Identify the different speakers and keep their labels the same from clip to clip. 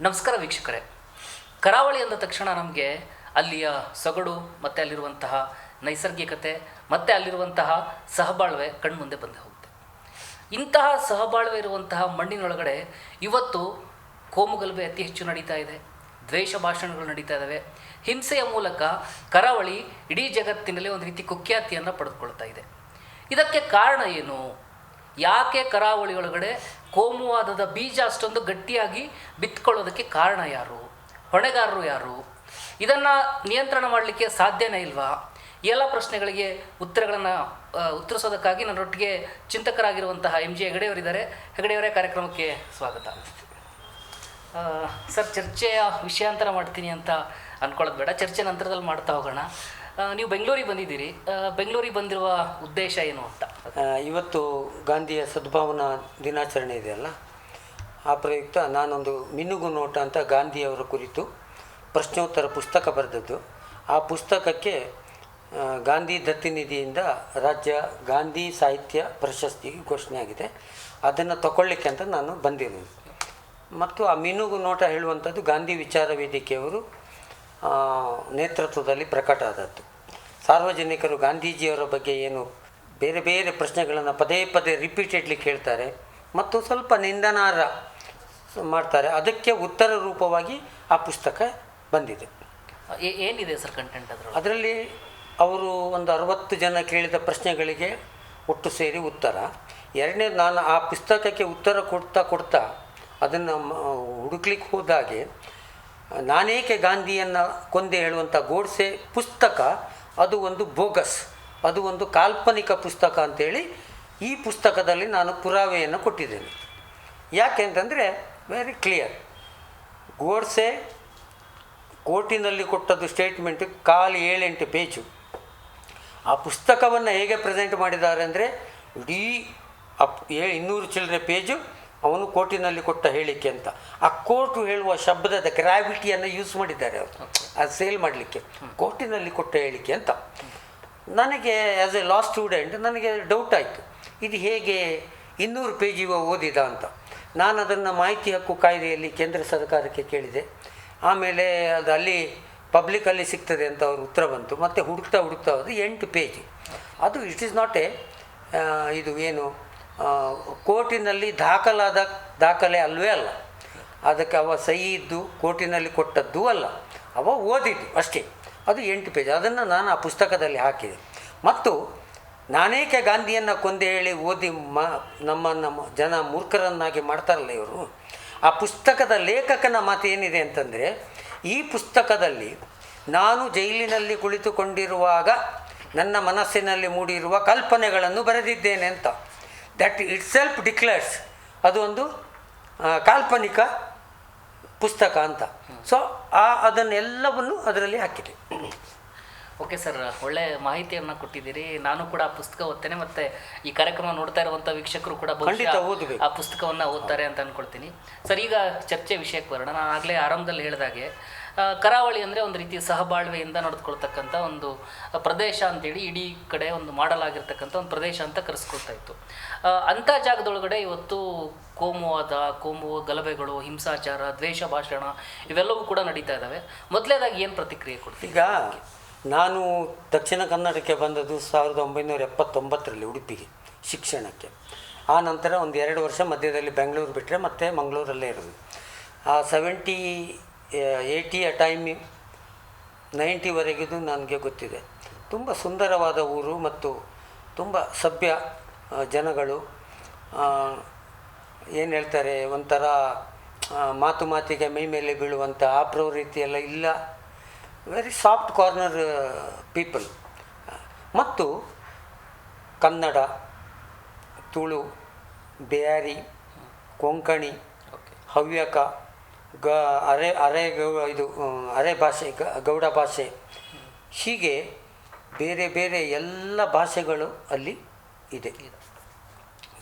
Speaker 1: ನಮಸ್ಕಾರ ವೀಕ್ಷಕರೇ. ಕರಾವಳಿ ಅಂದ ತಕ್ಷಣ ನಮಗೆ ಅಲ್ಲಿಯ ಸೊಗಡು ಮತ್ತು ಅಲ್ಲಿರುವಂತಹ ನೈಸರ್ಗಿಕತೆ ಮತ್ತು ಅಲ್ಲಿರುವಂತಹ ಸಹಬಾಳ್ವೆ ಕಣ್ಮುಂದೆ ಬಂದೇ ಹೋಗುತ್ತೆ. ಇಂತಹ ಸಹಬಾಳ್ವೆ ಇರುವಂತಹ ಮಣ್ಣಿನೊಳಗಡೆ ಇವತ್ತು ಕೋಮುಗಲಭೆ ಅತಿ ಹೆಚ್ಚು ನಡೀತಾ ಇದೆ, ದ್ವೇಷ ಭಾಷಣಗಳು ನಡೀತಾ ಇದ್ದಾವೆ. ಹಿಂಸೆಯ ಮೂಲಕ ಕರಾವಳಿ ಇಡೀ ಜಗತ್ತಿನಲ್ಲಿ ಒಂದು ರೀತಿ ಕುಖ್ಯಾತಿಯನ್ನು ಪಡೆದುಕೊಳ್ತಾ ಇದೆ. ಇದಕ್ಕೆ ಕಾರಣ ಏನು? ಯಾಕೆ ಕರಾವಳಿ ಒಳಗಡೆ ಕೋಮುವಾದದ ಬೀಜ ಅಷ್ಟೊಂದು ಗಟ್ಟಿಯಾಗಿ ಬಿತ್ಕೊಳ್ಳೋದಕ್ಕೆ ಕಾರಣ ಯಾರು? ಹೊಣೆಗಾರರು ಯಾರು? ಇದನ್ನು ನಿಯಂತ್ರಣ ಮಾಡಲಿಕ್ಕೆ ಸಾಧ್ಯನೇ ಇಲ್ವಾ? ಈ ಎಲ್ಲ ಪ್ರಶ್ನೆಗಳಿಗೆ ಉತ್ತರಗಳನ್ನು ಉತ್ತರಿಸೋದಕ್ಕಾಗಿ ನನ್ನೊಟ್ಟಿಗೆ ಚಿಂತಕರಾಗಿರುವಂತಹ ಎಂ ಜಿ ಹೆಗಡೆಯವರಿದ್ದಾರೆ. ಹೆಗಡೆಯವರೇ, ಕಾರ್ಯಕ್ರಮಕ್ಕೆ ಸ್ವಾಗತ. ಸರ್, ಚರ್ಚೆಯ ವಿಷಯಾಂತರ ಮಾಡ್ತೀನಿ ಅಂತ ಅಂದ್ಕೊಳ್ಳೋದು ಬೇಡ, ಚರ್ಚೆ ನಂತರದಲ್ಲಿ ಮಾಡ್ತಾ ಹೋಗೋಣ. ನೀವು ಬೆಂಗಳೂರಿಗೆ ಬಂದಿದ್ದೀರಿ. ಬೆಂಗಳೂರಿಗೆ ಬಂದಿರುವ ಉದ್ದೇಶ ಏನು ಅಂತ?
Speaker 2: ಇವತ್ತು ಗಾಂಧಿಯ ಸದ್ಭಾವನಾ ದಿನಾಚರಣೆ ಇದೆಯಲ್ಲ, ಆ ಪ್ರಯುಕ್ತ ನಾನೊಂದು ಮಿನುಗು ನೋಟ ಅಂತ ಗಾಂಧಿಯವರ ಕುರಿತು ಪ್ರಶ್ನೋತ್ತರ ಪುಸ್ತಕ ಬರೆದದ್ದು. ಆ ಪುಸ್ತಕಕ್ಕೆ ಗಾಂಧಿ ದತ್ತಿನಿಧಿಯಿಂದ ರಾಜ್ಯ ಗಾಂಧಿ ಸಾಹಿತ್ಯ ಪ್ರಶಸ್ತಿ ಘೋಷಣೆಯಾಗಿದೆ. ಅದನ್ನು ತಗೊಳ್ಳಿಕ್ಕೆ ಅಂತ ನಾನು ಬಂದಿರೋದು. ಮತ್ತು ಆ ಮಿನುಗು ನೋಟ ಹೇಳುವಂಥದ್ದು ಗಾಂಧಿ ವಿಚಾರ ವೇದಿಕೆಯವರು ನೇತೃತ್ವದಲ್ಲಿ ಪ್ರಕಟ ಆದದ್ದು. ಸಾರ್ವಜನಿಕರು ಗಾಂಧೀಜಿಯವರ ಬಗ್ಗೆ ಏನು ಬೇರೆ ಬೇರೆ ಪ್ರಶ್ನೆಗಳನ್ನು ಪದೇ ಪದೇ ರಿಪೀಟೆಡ್ಲಿ ಕೇಳ್ತಾರೆ ಮತ್ತು ಸ್ವಲ್ಪ ನಿಂದನಾರ್ಹ ಮಾಡ್ತಾರೆ. ಅದಕ್ಕೆ ಉತ್ತರ ರೂಪವಾಗಿ ಆ ಪುಸ್ತಕ ಬಂದಿದೆ.
Speaker 1: ಏನಿದೆ ಸರ್ ಕಂಟೆಂಟ್
Speaker 2: ಅದರಲ್ಲಿ? ಅವರು ಒಂದು 60 ಜನ ಕೇಳಿದ ಪ್ರಶ್ನೆಗಳಿಗೆ ಒಟ್ಟು ಸೇರಿ ಉತ್ತರ. ಎರಡನೇದು, ನಾನು ಆ ಪುಸ್ತಕಕ್ಕೆ ಉತ್ತರ ಕೊಡ್ತಾ ಅದನ್ನು ಹುಡುಕ್ಲಿಕ್ಕೆ ಹೋದಾಗೆ ನಾನೇಕೆ ಗಾಂಧಿಯನ್ನು ಕೊಂದೆ ಹೇಳುವಂಥ ಗೋಡ್ಸೆ ಪುಸ್ತಕ ಅದು ಒಂದು ಬೋಗಸ್, ಅದು ಒಂದು ಕಾಲ್ಪನಿಕ ಪುಸ್ತಕ ಅಂಥೇಳಿ ಈ ಪುಸ್ತಕದಲ್ಲಿ ನಾನು ಪುರಾವೆಯನ್ನು ಕೊಟ್ಟಿದ್ದೇನೆ. ಯಾಕೆ ಅಂತಂದರೆ ವೆರಿ ಕ್ಲಿಯರ್. ಗೋಡ್ಸೆ ಕೋರ್ಟಿನಲ್ಲಿ ಕೊಟ್ಟದ್ದು ಸ್ಟೇಟ್ಮೆಂಟ್ 7-8 ಪೇಜು. ಆ ಪುಸ್ತಕವನ್ನು ಹೇಗೆ ಪ್ರೆಸೆಂಟ್ ಮಾಡಿದ್ದಾರೆ ಅಂದರೆ ಇಡೀ 200 ಚಿಲ್ಲರೆ ಪೇಜು ಅವನು ಕೋರ್ಟಿನಲ್ಲಿ ಕೊಟ್ಟ ಹೇಳಿಕೆ ಅಂತ. ಆ ಕೋರ್ಟು ಹೇಳುವ ಶಬ್ದದ ಗ್ರಾವಿಟಿಯನ್ನು ಯೂಸ್ ಮಾಡಿದ್ದಾರೆ ಅವರು ಅದು ಸೇಲ್ ಮಾಡಲಿಕ್ಕೆ. ಕೋರ್ಟಿನಲ್ಲಿ ಕೊಟ್ಟ ಹೇಳಿಕೆ ಅಂತ. ನನಗೆ ಆ್ಯಸ್ ಎ ಲಾ ಸ್ಟೂಡೆಂಟ್ ನನಗೆ ಡೌಟ್ ಆಯಿತು, ಇದು ಹೇಗೆ 200 ಪೇಜಿಗೆ ಓದಿದ ಅಂತ. ನಾನು ಅದನ್ನು ಮಾಹಿತಿ ಹಕ್ಕು ಕಾಯ್ದೆಯಲ್ಲಿ ಕೇಂದ್ರ ಸರ್ಕಾರಕ್ಕೆ ಕೇಳಿದೆ. ಆಮೇಲೆ ಅದು ಅಲ್ಲಿ ಪಬ್ಲಿಕಲ್ಲಿ ಸಿಗ್ತದೆ ಅಂತ ಅವರು ಉತ್ತರ ಬಂತು. ಮತ್ತು ಹುಡುಕ್ತಾ ಹೋದ 8 ಪೇಜ್. ಅದು ಇಟ್ ಈಸ್ ನಾಟ್ ಇದು ಏನು ಕೋರ್ಟಿನಲ್ಲಿ ದಾಖಲೆ ಅಲ್ಲವೇ ಅಲ್ಲ. ಅದಕ್ಕೆ ಅವ ಸಹಿ ಇದ್ದು ಕೋರ್ಟಿನಲ್ಲಿ ಕೊಟ್ಟದ್ದು ಅಲ್ಲ, ಅವ ಓದಿದ್ದು ಅಷ್ಟೇ. ಅದು 8 ಪೇಜ್. ಅದನ್ನು ನಾನು ಆ ಪುಸ್ತಕದಲ್ಲಿ ಹಾಕಿದೆ. ಮತ್ತು ನಾನೇಕೆ ಗಾಂಧಿಯನ್ನು ಕೊಂದೆ ಹೇಳಿ ಓದಿ ನಮ್ಮ ಜನ ಮೂರ್ಖರನ್ನಾಗಿ ಮಾಡ್ತಾರಲ್ಲ ಇವರು. ಆ ಪುಸ್ತಕದ ಲೇಖಕನ ಮಾತು ಏನಿದೆ ಅಂತಂದರೆ, ಈ ಪುಸ್ತಕದಲ್ಲಿ ನಾನು ಜೈಲಿನಲ್ಲಿ ಕುಳಿತುಕೊಂಡಿರುವಾಗ ನನ್ನ ಮನಸ್ಸಿನಲ್ಲಿ ಮೂಡಿರುವ ಕಲ್ಪನೆಗಳನ್ನು ಬರೆದಿದ್ದೇನೆ ಅಂತ. ದಟ್ ಇಟ್ ಸೆಲ್ಫ್ ಡಿಕ್ಲೇರ್ಸ್ ಅದು ಒಂದು ಕಾಲ್ಪನಿಕ ಪುಸ್ತಕ ಅಂತ. ಸೊ ಅದನ್ನೆಲ್ಲವನ್ನು ಅದರಲ್ಲಿ ಹಾಕಿದೆ.
Speaker 1: ಓಕೆ ಸರ್, ಒಳ್ಳೆ ಮಾಹಿತಿಯನ್ನು ಕೊಟ್ಟಿದ್ದೀರಿ. ನಾನು ಕೂಡ ಆ ಪುಸ್ತಕ ಓದ್ತೇನೆ, ಮತ್ತು ಈ ಕಾರ್ಯಕ್ರಮ ನೋಡ್ತಾ ಇರುವಂಥ ವೀಕ್ಷಕರು ಕೂಡ ಆ ಪುಸ್ತಕವನ್ನು ಓದ್ತಾರೆ ಅಂತ ಅಂದ್ಕೊಳ್ತೀನಿ. ಸರ್, ಈಗ ಚರ್ಚೆ ವಿಷಯಕ್ಕೆ ಬರೋಣ. ನಾನು ಆಗಲೇ ಆರಂಭದಲ್ಲಿ ಹೇಳಿದಾಗೆ ಕರಾವಳಿ ಅಂದರೆ ಒಂದು ರೀತಿ ಸಹಬಾಳ್ವೆಯಿಂದ ನಡೆದುಕೊಳ್ತಕ್ಕಂಥ ಒಂದು ಪ್ರದೇಶ ಅಂತೇಳಿ ಇಡೀ ಕಡೆ ಒಂದು ಮಾಡಲಾಗಿರ್ತಕ್ಕಂಥ ಒಂದು ಪ್ರದೇಶ ಅಂತ ಕರೆಸ್ಕೊಳ್ತಾ ಇತ್ತು. ಅಂಥ ಜಾಗದೊಳಗಡೆ ಇವತ್ತು ಕೋಮು ಗಲಭೆಗಳು, ಹಿಂಸಾಚಾರ, ದ್ವೇಷ ಭಾಷಣ ಇವೆಲ್ಲವೂ ಕೂಡ ನಡೀತಾ ಇದ್ದಾವೆ. ಮೊದಲೇದಾಗಿ ಏನು ಪ್ರತಿಕ್ರಿಯೆ ಕೊಡ್ತೀವಿ?
Speaker 2: ಈಗ ನಾನು ದಕ್ಷಿಣ ಕನ್ನಡಕ್ಕೆ ಬಂದದ್ದು 1979ರಲ್ಲಿ ಉಡುಪಿಗೆ ಶಿಕ್ಷಣಕ್ಕೆ. ಆ ನಂತರ ಒಂದು 2 ವರ್ಷ ಮಧ್ಯದಲ್ಲಿ ಬೆಂಗಳೂರು ಬಿಟ್ಟರೆ ಮತ್ತೆ ಮಂಗಳೂರಲ್ಲೇ ಇರೋದು. ಆ 80 ಟೈಮ್ 90ವರೆಗಿದು ನನಗೆ ಗೊತ್ತಿದೆ. ತುಂಬ ಸುಂದರವಾದ ಊರು ಮತ್ತು ತುಂಬ ಸಭ್ಯ ಜನಗಳು. ಏನು ಹೇಳ್ತಾರೆ, ಒಂಥರ ಮಾತಿಗೆ ಮೈ ಮೇಲೆ ಬೀಳುವಂಥ ಆ ಪ್ರವೃತ್ತಿಯೆಲ್ಲ ಇಲ್ಲ. Very soft corner people. ಮತ್ತು ಕನ್ನಡ, ತುಳು, ಬ್ಯಾರಿ, ಕೊಂಕಣಿ, ಹವ್ಯಕ, ಅರೆ ಭಾಷೆ, ಗೌಡ ಭಾಷೆ, ಹೀಗೆ ಬೇರೆ ಬೇರೆ ಎಲ್ಲ ಭಾಷೆಗಳು ಅಲ್ಲಿ ಇದೆ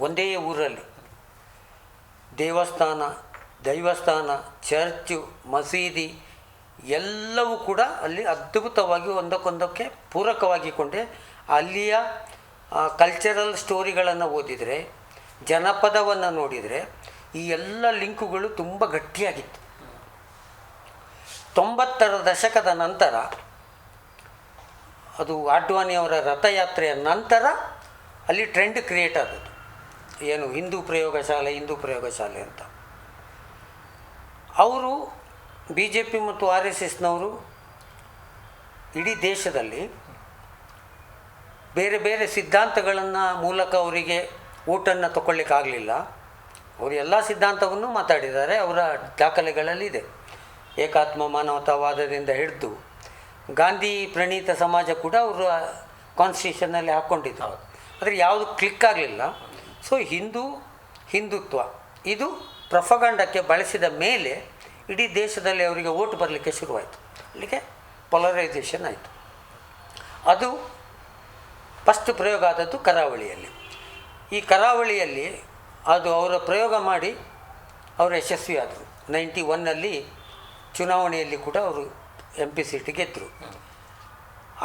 Speaker 2: ಒಂದೇ ಊರಲ್ಲಿ. ದೈವಸ್ಥಾನ, ಚರ್ಚು, ಮಸೀದಿ ಎಲ್ಲವೂ ಕೂಡ ಅಲ್ಲಿ ಅದ್ಭುತವಾಗಿ ಒಂದಕ್ಕೊಂದಕ್ಕೆ ಪೂರಕವಾಗಿಕೊಂಡೆ. ಅಲ್ಲಿಯ ಕಲ್ಚರಲ್ ಸ್ಟೋರಿಗಳನ್ನು ಓದಿದರೆ, ಜನಪದವನ್ನು ನೋಡಿದರೆ ಈ ಎಲ್ಲ ಲಿಂಕುಗಳು ತುಂಬ ಗಟ್ಟಿಯಾಗಿತ್ತು. 90ರ ದಶಕದ ನಂತರ, ಅದು ಆಡ್ವಾಣಿಯವರ ರಥಯಾತ್ರೆಯ ನಂತರ ಅಲ್ಲಿ ಟ್ರೆಂಡ್ ಕ್ರಿಯೇಟ್ ಆದದ್ದು, ಏನು ಹಿಂದೂ ಪ್ರಯೋಗಶಾಲೆ ಅಂತ. ಅವರು BJP ಮತ್ತು RSSನವರು ಇಡೀ ದೇಶದಲ್ಲಿ ಬೇರೆ ಬೇರೆ ಸಿದ್ಧಾಂತಗಳನ್ನು ಮೂಲಕ ಅವರಿಗೆ ಓಟನ್ನು ತಗೊಳ್ಳಿಕ್ಕಾಗಲಿಲ್ಲ. ಅವರು ಎಲ್ಲ ಸಿದ್ಧಾಂತವನ್ನು ಮಾತಾಡಿದ್ದಾರೆ, ಅವರ ದಾಖಲೆಗಳಲ್ಲಿದೆ. ಏಕಾತ್ಮ ಮಾನವತಾವಾದದಿಂದ ಹಿಡಿದು ಗಾಂಧಿ ಪ್ರಣೀತ ಸಮಾಜ ಕೂಡ ಅವರು ಕಾನ್ಸ್ಟಿಟ್ಯೂಷನ್ನಲ್ಲಿ ಹಾಕ್ಕೊಂಡಿದ್ರು. ಆದರೆ ಯಾವುದು ಕ್ಲಿಕ್ ಆಗಲಿಲ್ಲ. ಸೊ ಹಿಂದುತ್ವ ಇದು ಪ್ರೊಪಗಂಡಕ್ಕೆ ಬಳಸಿದ ಮೇಲೆ ಇಡೀ ದೇಶದಲ್ಲಿ ಅವರಿಗೆ ಓಟ್ ಬರಲಿಕ್ಕೆ ಶುರುವಾಯಿತು. ಅಲ್ಲಿಗೆ ಪೊಲರೈಸೇಷನ್ ಆಯಿತು. ಅದು ಫಸ್ಟ್ ಪ್ರಯೋಗ ಆದದ್ದು ಕರಾವಳಿಯಲ್ಲಿ. ಈ ಕರಾವಳಿಯಲ್ಲಿ ಅದು ಅವರ ಪ್ರಯೋಗ ಮಾಡಿ ಅವರು ಯಶಸ್ವಿಯಾದರು. 91ನಲ್ಲಿ ಚುನಾವಣೆಯಲ್ಲಿ ಕೂಡ ಅವರು MP ಸೀಟ್ ಗೆದ್ದರು.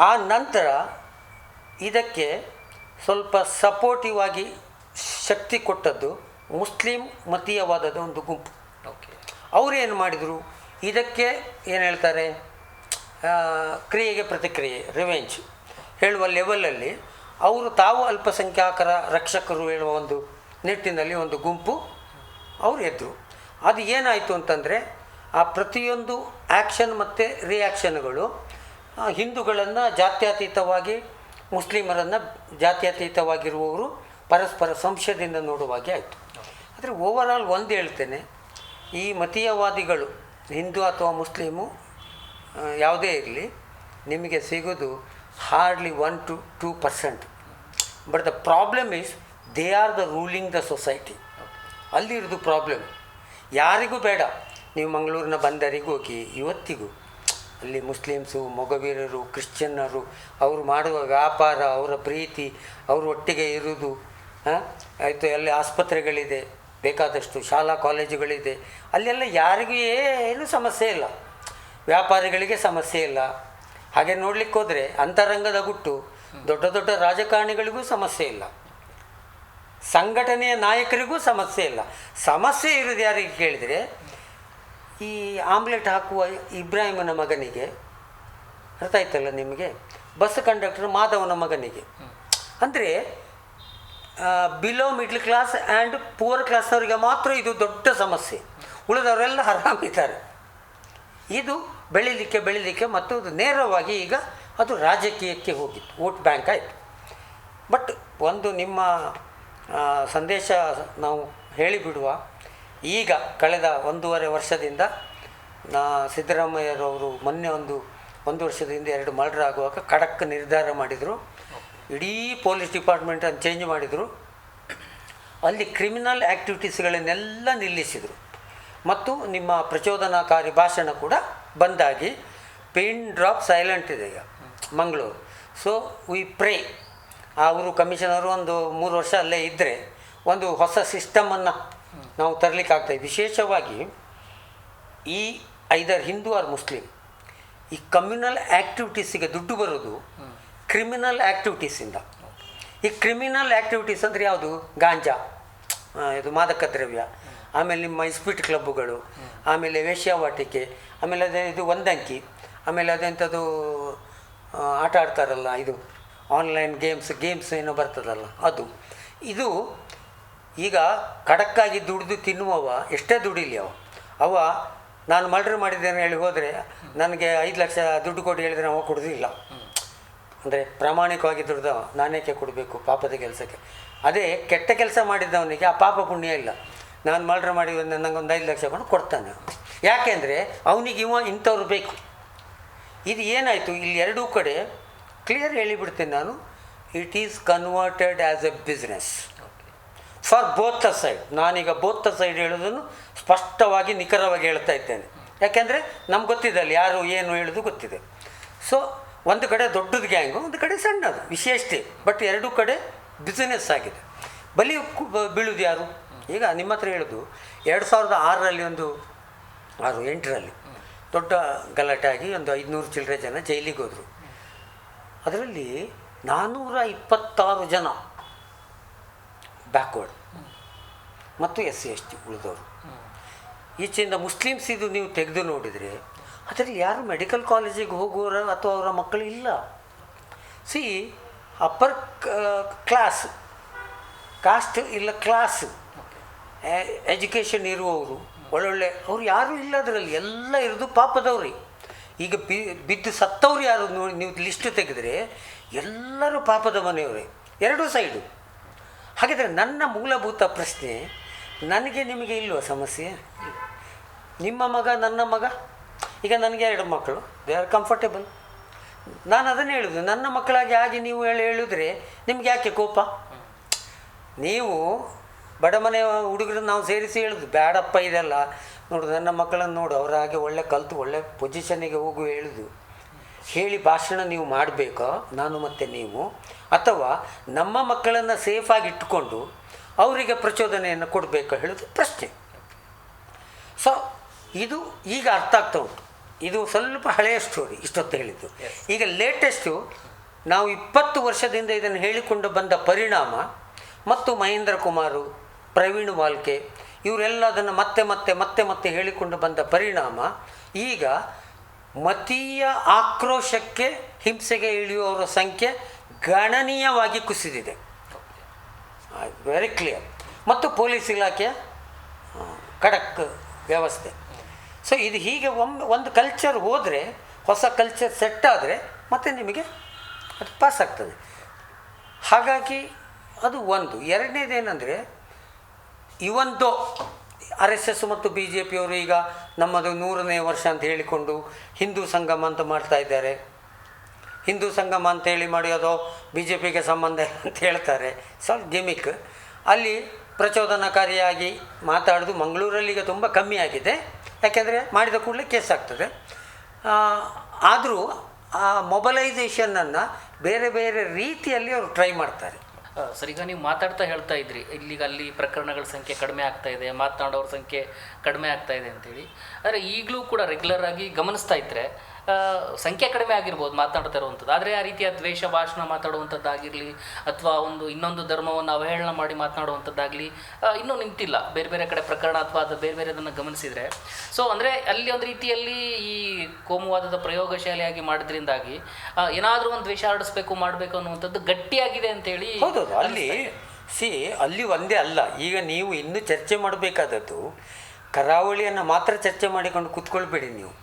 Speaker 2: ಆ ನಂತರ ಇದಕ್ಕೆ ಸ್ವಲ್ಪ ಸಪೋರ್ಟಿವ್ ಆಗಿ ಶಕ್ತಿ ಕೊಟ್ಟದ್ದು ಮುಸ್ಲಿಂ ಮತೀಯವಾದದ ಒಂದು ಗುಂಪು. ಅವರು ಏನು ಮಾಡಿದರು, ಇದಕ್ಕೆ ಏನು ಹೇಳ್ತಾರೆ, ಕ್ರಿಯೆಗೆ ಪ್ರತಿಕ್ರಿಯೆ, ರಿವೆಂಜ್ ಹೇಳುವ ಲೆವೆಲಲ್ಲಿ ಅವರು ತಾವು ಅಲ್ಪಸಂಖ್ಯಾತರ ರಕ್ಷಕರು ಹೇಳುವ ಒಂದು ನಿಟ್ಟಿನಲ್ಲಿ ಒಂದು ಗುಂಪು ಅವರು ಎದ್ದರು. ಅದು ಏನಾಯಿತು ಅಂತಂದರೆ, ಆ ಪ್ರತಿಯೊಂದು ಆ್ಯಕ್ಷನ್ ಮತ್ತು ರಿಯಾಕ್ಷನ್ಗಳು ಹಿಂದೂಗಳನ್ನು ಜಾತ್ಯತೀತವಾಗಿ, ಮುಸ್ಲಿಮರನ್ನು ಜಾತ್ಯತೀತವಾಗಿರುವವರು ಪರಸ್ಪರ ಸಂಶಯದಿಂದ ನೋಡುವಾಗೆ ಆಯಿತು. ಆದರೆ ಓವರಾಲ್ ಒಂದು ಹೇಳ್ತೇನೆ, ಈ ಮತೀಯವಾದಿಗಳು ಹಿಂದೂ ಅಥವಾ ಮುಸ್ಲಿಮು ಯಾವುದೇ ಇರಲಿ, ನಿಮಗೆ ಸಿಗೋದು hardly 1 to 2%. But the problem is they are the ruling the society. ಅಲ್ಲಿರೋದು ಪ್ರಾಬ್ಲಮ್. ಯಾರಿಗೂ ಬೇಡ, ನೀವು ಮಂಗಳೂರಿನ ಬಂದರಿಗೆ ಹೋಗಿ ಇವತ್ತಿಗೂ ಅಲ್ಲಿ ಮುಸ್ಲಿಮ್ಸು, ಮೊಗವೀರರು, ಕ್ರಿಶ್ಚಿಯನ್ನರು, ಅವರು ಮಾಡುವ ವ್ಯಾಪಾರ, ಅವರ ಪ್ರೀತಿ, ಅವರು ಒಟ್ಟಿಗೆ ಇರುವುದು ಆಯಿತು. ಅಲ್ಲಿ ಆಸ್ಪತ್ರೆಗಳಿದೆ, ಬೇಕಾದಷ್ಟು ಶಾಲಾ ಕಾಲೇಜುಗಳಿದೆ, ಅಲ್ಲೆಲ್ಲ ಯಾರಿಗೂ ಏನು ಸಮಸ್ಯೆ ಇಲ್ಲ, ವ್ಯಾಪಾರಿಗಳಿಗೆ ಸಮಸ್ಯೆ ಇಲ್ಲ. ಹಾಗೆ ನೋಡಲಿಕ್ಕೆ ಹೋದರೆ ಅಂತರಂಗದ ಗುಟ್ಟು ದೊಡ್ಡ ದೊಡ್ಡ ರಾಜಕಾರಣಿಗಳಿಗೂ ಸಮಸ್ಯೆ ಇಲ್ಲ, ಸಂಘಟನೆಯ ನಾಯಕರಿಗೂ ಸಮಸ್ಯೆ ಇಲ್ಲ. ಸಮಸ್ಯೆ ಇರೋದು ಯಾರಿಗೆ ಕೇಳಿದರೆ, ಈ ಆಮ್ಲೆಟ್ ಹಾಕುವ ಇಬ್ರಾಹಿಮನ ಮಗನಿಗೆ, ಅರ್ಥ ಆಯ್ತಲ್ಲ ನಿಮಗೆ, ಬಸ್ ಕಂಡಕ್ಟರ್ ಮಾಧವನ ಮಗನಿಗೆ. ಅಂದರೆ below middle class and poor ಕ್ಲಾಸ್ನವರಿಗೆ ಮಾತ್ರ ಇದು ದೊಡ್ಡ ಸಮಸ್ಯೆ, ಉಳಿದವರೆಲ್ಲ ಆರಾಮಿದ್ದಾರೆ. ಇದು ಬೆಳೀಲಿಕ್ಕೆ ಮತ್ತು ಅದು ನೇರವಾಗಿ ಈಗ ಅದು ರಾಜಕೀಯಕ್ಕೆ ಹೋಗಿತ್ತು, ವೋಟ್ ಬ್ಯಾಂಕ್ ಆಯಿತು. ಬಟ್ ಒಂದು ನಿಮ್ಮ ಸಂದೇಶ ನಾವು ಹೇಳಿಬಿಡುವ, ಈಗ ಕಳೆದ 1.5 ವರ್ಷದಿಂದ ಸಿದ್ದರಾಮಯ್ಯರವರು ಮೊನ್ನೆ ಒಂದು ವರ್ಷದಿಂದ 2 ಮರ್ಡರ್ ಆಗುವಾಗ ಖಡಕ್ ನಿರ್ಧಾರ ಮಾಡಿದರು. ಇಡೀ ಪೊಲೀಸ್ ಡಿಪಾರ್ಟ್ಮೆಂಟನ್ನು ಚೇಂಜ್ ಮಾಡಿದರು. ಅಲ್ಲಿ ಕ್ರಿಮಿನಲ್ ಆ್ಯಕ್ಟಿವಿಟೀಸ್ಗಳನ್ನೆಲ್ಲ ನಿಲ್ಲಿಸಿದರು. ಮತ್ತು ನಿಮ್ಮ ಪ್ರಚೋದನಾಕಾರಿ ಭಾಷಣ ಕೂಡ ಬಂದಾಗಿ ಪಿನ್ ಡ್ರಾಪ್ ಸೈಲೆಂಟ್ ಇದೆ ಈಗ ಮಂಗಳೂರು. ಸೊ ವಿ ಪ್ರೇ, ಅವರು ಕಮಿಷನರು ಒಂದು 3 ವರ್ಷ ಅಲ್ಲೇ ಇದ್ದರೆ ಒಂದು ಹೊಸ ಸಿಸ್ಟಮನ್ನು ನಾವು ತರಲಿಕ್ಕಾಗ್ತದೆ. ವಿಶೇಷವಾಗಿ ಈ ಐದರ್ ಹಿಂದೂ ಆರ್ ಮುಸ್ಲಿಂ, ಈ ಕಮ್ಯುನಲ್ ಆ್ಯಕ್ಟಿವಿಟೀಸಿಗೆ ದುಡ್ಡು ಬರೋದು ಕ್ರಿಮಿನಲ್ ಆ್ಯಕ್ಟಿವಿಟೀಸಿಂದ. ಈ ಕ್ರಿಮಿನಲ್ ಆ್ಯಕ್ಟಿವಿಟೀಸ್ ಅಂದರೆ ಯಾವುದು? ಗಾಂಜಾ, ಇದು ಮಾದಕ ದ್ರವ್ಯ, ಆಮೇಲೆ ನಿಮ್ಮ ಇಸ್ಪೀಟ್ ಕ್ಲಬ್ಬುಗಳು, ಆಮೇಲೆ ವೇಶ್ಯಾವಾಟಿಕೆ, ಆಮೇಲೆ ಅದೇ ಇದು ಒಂದಂಕಿ, ಆಮೇಲೆ ಅದೆಂಥದ್ದು ಆಟ ಆಡ್ತಾರಲ್ಲ, ಇದು ಆನ್ಲೈನ್ ಗೇಮ್ಸ್ ಏನೋ ಬರ್ತದಲ್ಲ ಅದು. ಇದು ಈಗ ಖಡಕ್ಕಾಗಿ ದುಡಿದು ತಿನ್ನುವವ ಎಷ್ಟೇ ದುಡಿಲಿ ಅವ ನಾನು ಮರ್ಡರ್ ಮಾಡಿದ್ದೇನೆ ಹೇಳಿ ಹೋದರೆ ನನಗೆ 5 ಲಕ್ಷ ದುಡ್ಡು ಕೊಡಿ ಹೇಳಿದರೆ ಅವ ಕೊಡೋದಿಲ್ಲ. ಅಂದರೆ ಪ್ರಾಮಾಣಿಕವಾಗಿ ದುಡ್ದವ ನಾನೇಕೆ ಕೊಡಬೇಕು ಪಾಪದ ಕೆಲಸಕ್ಕೆ. ಅದೇ ಕೆಟ್ಟ ಕೆಲಸ ಮಾಡಿದ್ದವನಿಗೆ ಆ ಪಾಪ ಪುಣ್ಯ ಇಲ್ಲ. ನಾನು ಮರ್ಡರ್ ಮಾಡಿ ನನಗೊಂದು 5 ಲಕ್ಷ ಕೊಡ್ತಾನೆ. ಯಾಕೆಂದರೆ ಅವನಿಗೆ ಇಂಥವ್ರು ಬೇಕು. ಇದು ಏನಾಯಿತು, ಇಲ್ಲಿ ಎರಡೂ ಕಡೆ ಕ್ಲಿಯರ್ ಹೇಳಿಬಿಡ್ತೇನೆ ನಾನು, it is converted as A business for both the side. ನಾನೀಗ ಬೋತ್ ದ ಸೈಡ್ ಹೇಳೋದನ್ನು ಸ್ಪಷ್ಟವಾಗಿ ನಿಖರವಾಗಿ ಹೇಳ್ತಾ ಇದ್ದೇನೆ. ಯಾಕೆಂದರೆ ನಮ್ಗೆ ಗೊತ್ತಿದೆ ಅಲ್ಲಿ ಯಾರು ಏನು ಹೇಳೋದು ಗೊತ್ತಿದೆ. ಸೊ ಒಂದು ಕಡೆ ದೊಡ್ಡದು ಗ್ಯಾಂಗು, ಒಂದು ಕಡೆ ಸಣ್ಣದು, ವಿಷಯ ಅಷ್ಟೇ. ಬಟ್ ಎರಡೂ ಕಡೆ ಬಿಸ್ನೆಸ್ ಆಗಿದೆ. ಬಲಿ ಬೀಳುವುದು ಯಾರು? ಈಗ ನಿಮ್ಮ ಹತ್ರ ಹೇಳೋದು 2006ರಲ್ಲಿ 8ರಲ್ಲಿ ದೊಡ್ಡ ಗಲಾಟೆ ಆಗಿ ಒಂದು 500 ಚಿಲ್ಲರೆ ಜನ ಜೈಲಿಗೆ ಹೋದರು. ಅದರಲ್ಲಿ 426 ಜನ ಬ್ಯಾಕ್ವರ್ಡ್ ಮತ್ತು SC ST ಉಳಿದವರು. ಈಚೆಯಿಂದ ಮುಸ್ಲಿಮ್ಸ್ ಇದು ನೀವು ತೆಗೆದು ನೋಡಿದರೆ ಅದರಲ್ಲಿ ಯಾರು ಮೆಡಿಕಲ್ ಕಾಲೇಜಿಗೆ ಹೋಗುವವರು ಅಥವಾ ಅವರ ಮಕ್ಕಳು ಇಲ್ಲ. ಸಿ ಅಪ್ಪರ್ ಕ್ಲಾಸ್ ಕಾಸ್ಟ್ ಇಲ್ಲ ಕ್ಲಾಸ್ ಎಜುಕೇಷನ್ ಇರುವವರು ಒಳ್ಳೊಳ್ಳೆ ಅವ್ರು ಯಾರೂ ಇಲ್ಲ ಅದರಲ್ಲಿ, ಎಲ್ಲ ಇರೋದು ಪಾಪದವ್ರಿ. ಈಗ ಬಿದ್ದು ಸತ್ತವ್ರು ಯಾರು ನೋಡಿ ನೀವು ಲಿಸ್ಟ್ ತೆಗೆದ್ರೆ ಎಲ್ಲರೂ ಪಾಪದ ಮನೆಯವರೇ, ಎರಡೂ ಸೈಡು. ಹಾಗಿದ್ರೆ ನನ್ನ ಮೂಲಭೂತ ಪ್ರಶ್ನೆ, ನನಗೆ ನಿಮಗೆ ಇಲ್ವ ಸಮಸ್ಯೆ? ನಿಮ್ಮ ಮಗ ನನ್ನ ಮಗ, ಈಗ ನನಗೆ 2 ಮಕ್ಕಳು, ದೇ ಆರ್ ಕಂಫರ್ಟೇಬಲ್. ನಾನು ಅದನ್ನೇ ಹೇಳೋದು, ನನ್ನ ಮಕ್ಕಳಾಗಿ ಆಗಿ ನೀವು ಹೇಳಿದ್ರೆ ನಿಮ್ಗೆ ಯಾಕೆ ಕೋಪ? ನೀವು ಬಡ ಮನೆ ಹುಡುಗರನ್ನ ನಾವು ಸೇರಿಸಿ ಹೇಳೋದು ಬೇಡಪ್ಪ ಇದೆಲ್ಲ ನೋಡು, ನನ್ನ ಮಕ್ಕಳನ್ನು ನೋಡು, ಅವ್ರ ಹಾಗೆ ಒಳ್ಳೆ ಕಲಿತು ಒಳ್ಳೆ ಪೊಸಿಷನ್ನಿಗೆ ಹೋಗು ಹೇಳೋದು. ಹೇಳಿ ಭಾಷಣ ನೀವು ಮಾಡಬೇಕೋ ನಾನು ಮತ್ತು ನೀವು, ಅಥವಾ ನಮ್ಮ ಮಕ್ಕಳನ್ನು ಸೇಫಾಗಿ ಇಟ್ಟುಕೊಂಡು ಅವರಿಗೆ ಪ್ರಚೋದನೆಯನ್ನು ಕೊಡಬೇಕು ಹೇಳೋದು ಪ್ರಶ್ನೆ. ಸೊ ಇದು ಈಗ ಅರ್ಥ ಆಗ್ತಾ ಉಂಟು. ಇದು ಸ್ವಲ್ಪ ಹಳೆಯ ಸ್ಟೋರಿ ಇಷ್ಟೊತ್ತು ಹೇಳಿದ್ದು. ಈಗ ಲೇಟೆಸ್ಟು ನಾವು 20 ವರ್ಷದಿಂದ ಇದನ್ನು ಹೇಳಿಕೊಂಡು ಬಂದ ಪರಿಣಾಮ ಮತ್ತು ಮಹೇಂದ್ರ ಕುಮಾರು, ಪ್ರವೀಣ್ ವಾಲ್ಕೆ ಇವರೆಲ್ಲ ಅದನ್ನು ಮತ್ತೆ ಮತ್ತೆ ಮತ್ತೆ ಮತ್ತೆ ಹೇಳಿಕೊಂಡು ಬಂದ ಪರಿಣಾಮ ಈಗ ಮತೀಯ ಆಕ್ರೋಶಕ್ಕೆ ಹಿಂಸೆಗೆ ಇಳಿಯುವವರ ಸಂಖ್ಯೆ ಗಣನೀಯವಾಗಿ ಕುಸಿದಿದೆ. Very clear. ಮತ್ತು ಪೊಲೀಸ್ ಇಲಾಖೆಯ ಖಡಕ್ ವ್ಯವಸ್ಥೆ. ಸೊ ಇದು ಹೀಗೆ ಒಂದು ಕಲ್ಚರ್ ಹೋದರೆ, ಹೊಸ ಕಲ್ಚರ್ ಸೆಟ್ ಆದರೆ ಮತ್ತೆ ನಿಮಗೆ ಅದು ಪಾಸ್ ಆಗ್ತದೆ. ಹಾಗಾಗಿ ಅದು ಒಂದು. ಎರಡನೇದೇನೆಂದರೆ, ಇವೊಂದು RSS ಮತ್ತು BJP ಅವರು ಈಗ ನಮ್ಮದು 100ನೇ ವರ್ಷ ಅಂತ ಹೇಳಿಕೊಂಡು ಹಿಂದೂ ಸಂಗಮ ಅಂತ ಮಾಡ್ತಾ ಇದ್ದಾರೆ. ಹಿಂದೂ ಸಂಗಮ ಅಂತೇಳಿ ಮಾಡಿ ಅದು BJPಗೆ ಸಂಬಂಧ ಅಂತ ಹೇಳ್ತಾರೆ. ಸ್ವಲ್ಪ ಗಿಮಿಕ್. ಅಲ್ಲಿ ಪ್ರಚೋದನಕಾರಿಯಾಗಿ ಮಾತಾಡೋದು ಮಂಗಳೂರಲ್ಲಿ ಈಗ ತುಂಬ ಕಮ್ಮಿ ಆಗಿದೆ, ಯಾಕೆಂದರೆ ಮಾಡಿದ ಕೂಡಲೇ ಕೇಸ್ ಆಗ್ತದೆ. ಆದರೂ ಆ ಮೊಬಲೈಸೇಷನನ್ನು ಬೇರೆ ಬೇರೆ ರೀತಿಯಲ್ಲಿ ಅವರು ಟ್ರೈ ಮಾಡ್ತಾರೆ.
Speaker 1: ಸರ್, ಈಗ ನೀವು ಮಾತಾಡ್ತಾ ಹೇಳ್ತಾ ಇದ್ರಿ ಇಲ್ಲಿಗೆ ಅಲ್ಲಿ ಪ್ರಕರಣಗಳ ಸಂಖ್ಯೆ ಕಡಿಮೆ ಆಗ್ತಾ ಇದೆ, ಮಾತನಾಡೋರ ಸಂಖ್ಯೆ ಕಡಿಮೆ ಆಗ್ತಾ ಇದೆ ಅಂತೇಳಿ. ಆದರೆ ಈಗಲೂ ಕೂಡ ರೆಗ್ಯುಲರ್ ಆಗಿ ಗಮನಿಸ್ತಾ ಇದ್ದರೆ ಸಂಖ್ಯೆ ಕಡಿಮೆ ಆಗಿರ್ಬೋದು ಮಾತನಾಡ್ತಾ ಇರುವಂಥದ್ದು. ಆದರೆ ಆ ರೀತಿಯ ದ್ವೇಷ ಭಾಷಣ ಮಾತಾಡುವಂಥದ್ದಾಗಿರಲಿ ಅಥವಾ ಇನ್ನೊಂದು ಧರ್ಮವನ್ನು ಅವಹೇಳನ ಮಾಡಿ ಮಾತನಾಡುವಂಥದ್ದಾಗಲಿ ಇನ್ನೂ ನಿಂತಿಲ್ಲ. ಬೇರೆ ಬೇರೆ ಕಡೆ ಪ್ರಕರಣ ಅಥವಾ ಅದು ಬೇರೆ ಬೇರೆದನ್ನು ಗಮನಿಸಿದರೆ, ಸೊ ಅಂದರೆ ಅಲ್ಲಿ ಒಂದು ರೀತಿಯಲ್ಲಿ ಈ ಕೋಮುವಾದದ ಪ್ರಯೋಗಶಾಲೆಯಾಗಿ ಮಾಡಿದ್ರಿಂದಾಗಿ ಏನಾದರೂ ಒಂದು ದ್ವೇಷ ಹರಡಿಸ್ಬೇಕು ಮಾಡಬೇಕು ಅನ್ನುವಂಥದ್ದು ಗಟ್ಟಿಯಾಗಿದೆ ಅಂತೇಳಿ.
Speaker 2: ಹೌದು, ಅಲ್ಲಿ ಒಂದೇ ಅಲ್ಲ. ಈಗ ನೀವು ಇನ್ನೂ ಚರ್ಚೆ ಮಾಡಬೇಕಾದದ್ದು ಕರಾವಳಿಯನ್ನು ಮಾತ್ರ ಚರ್ಚೆ ಮಾಡಿಕೊಂಡು ಕೂತ್ಕೊಳ್ಬೇಡಿ ನೀವು.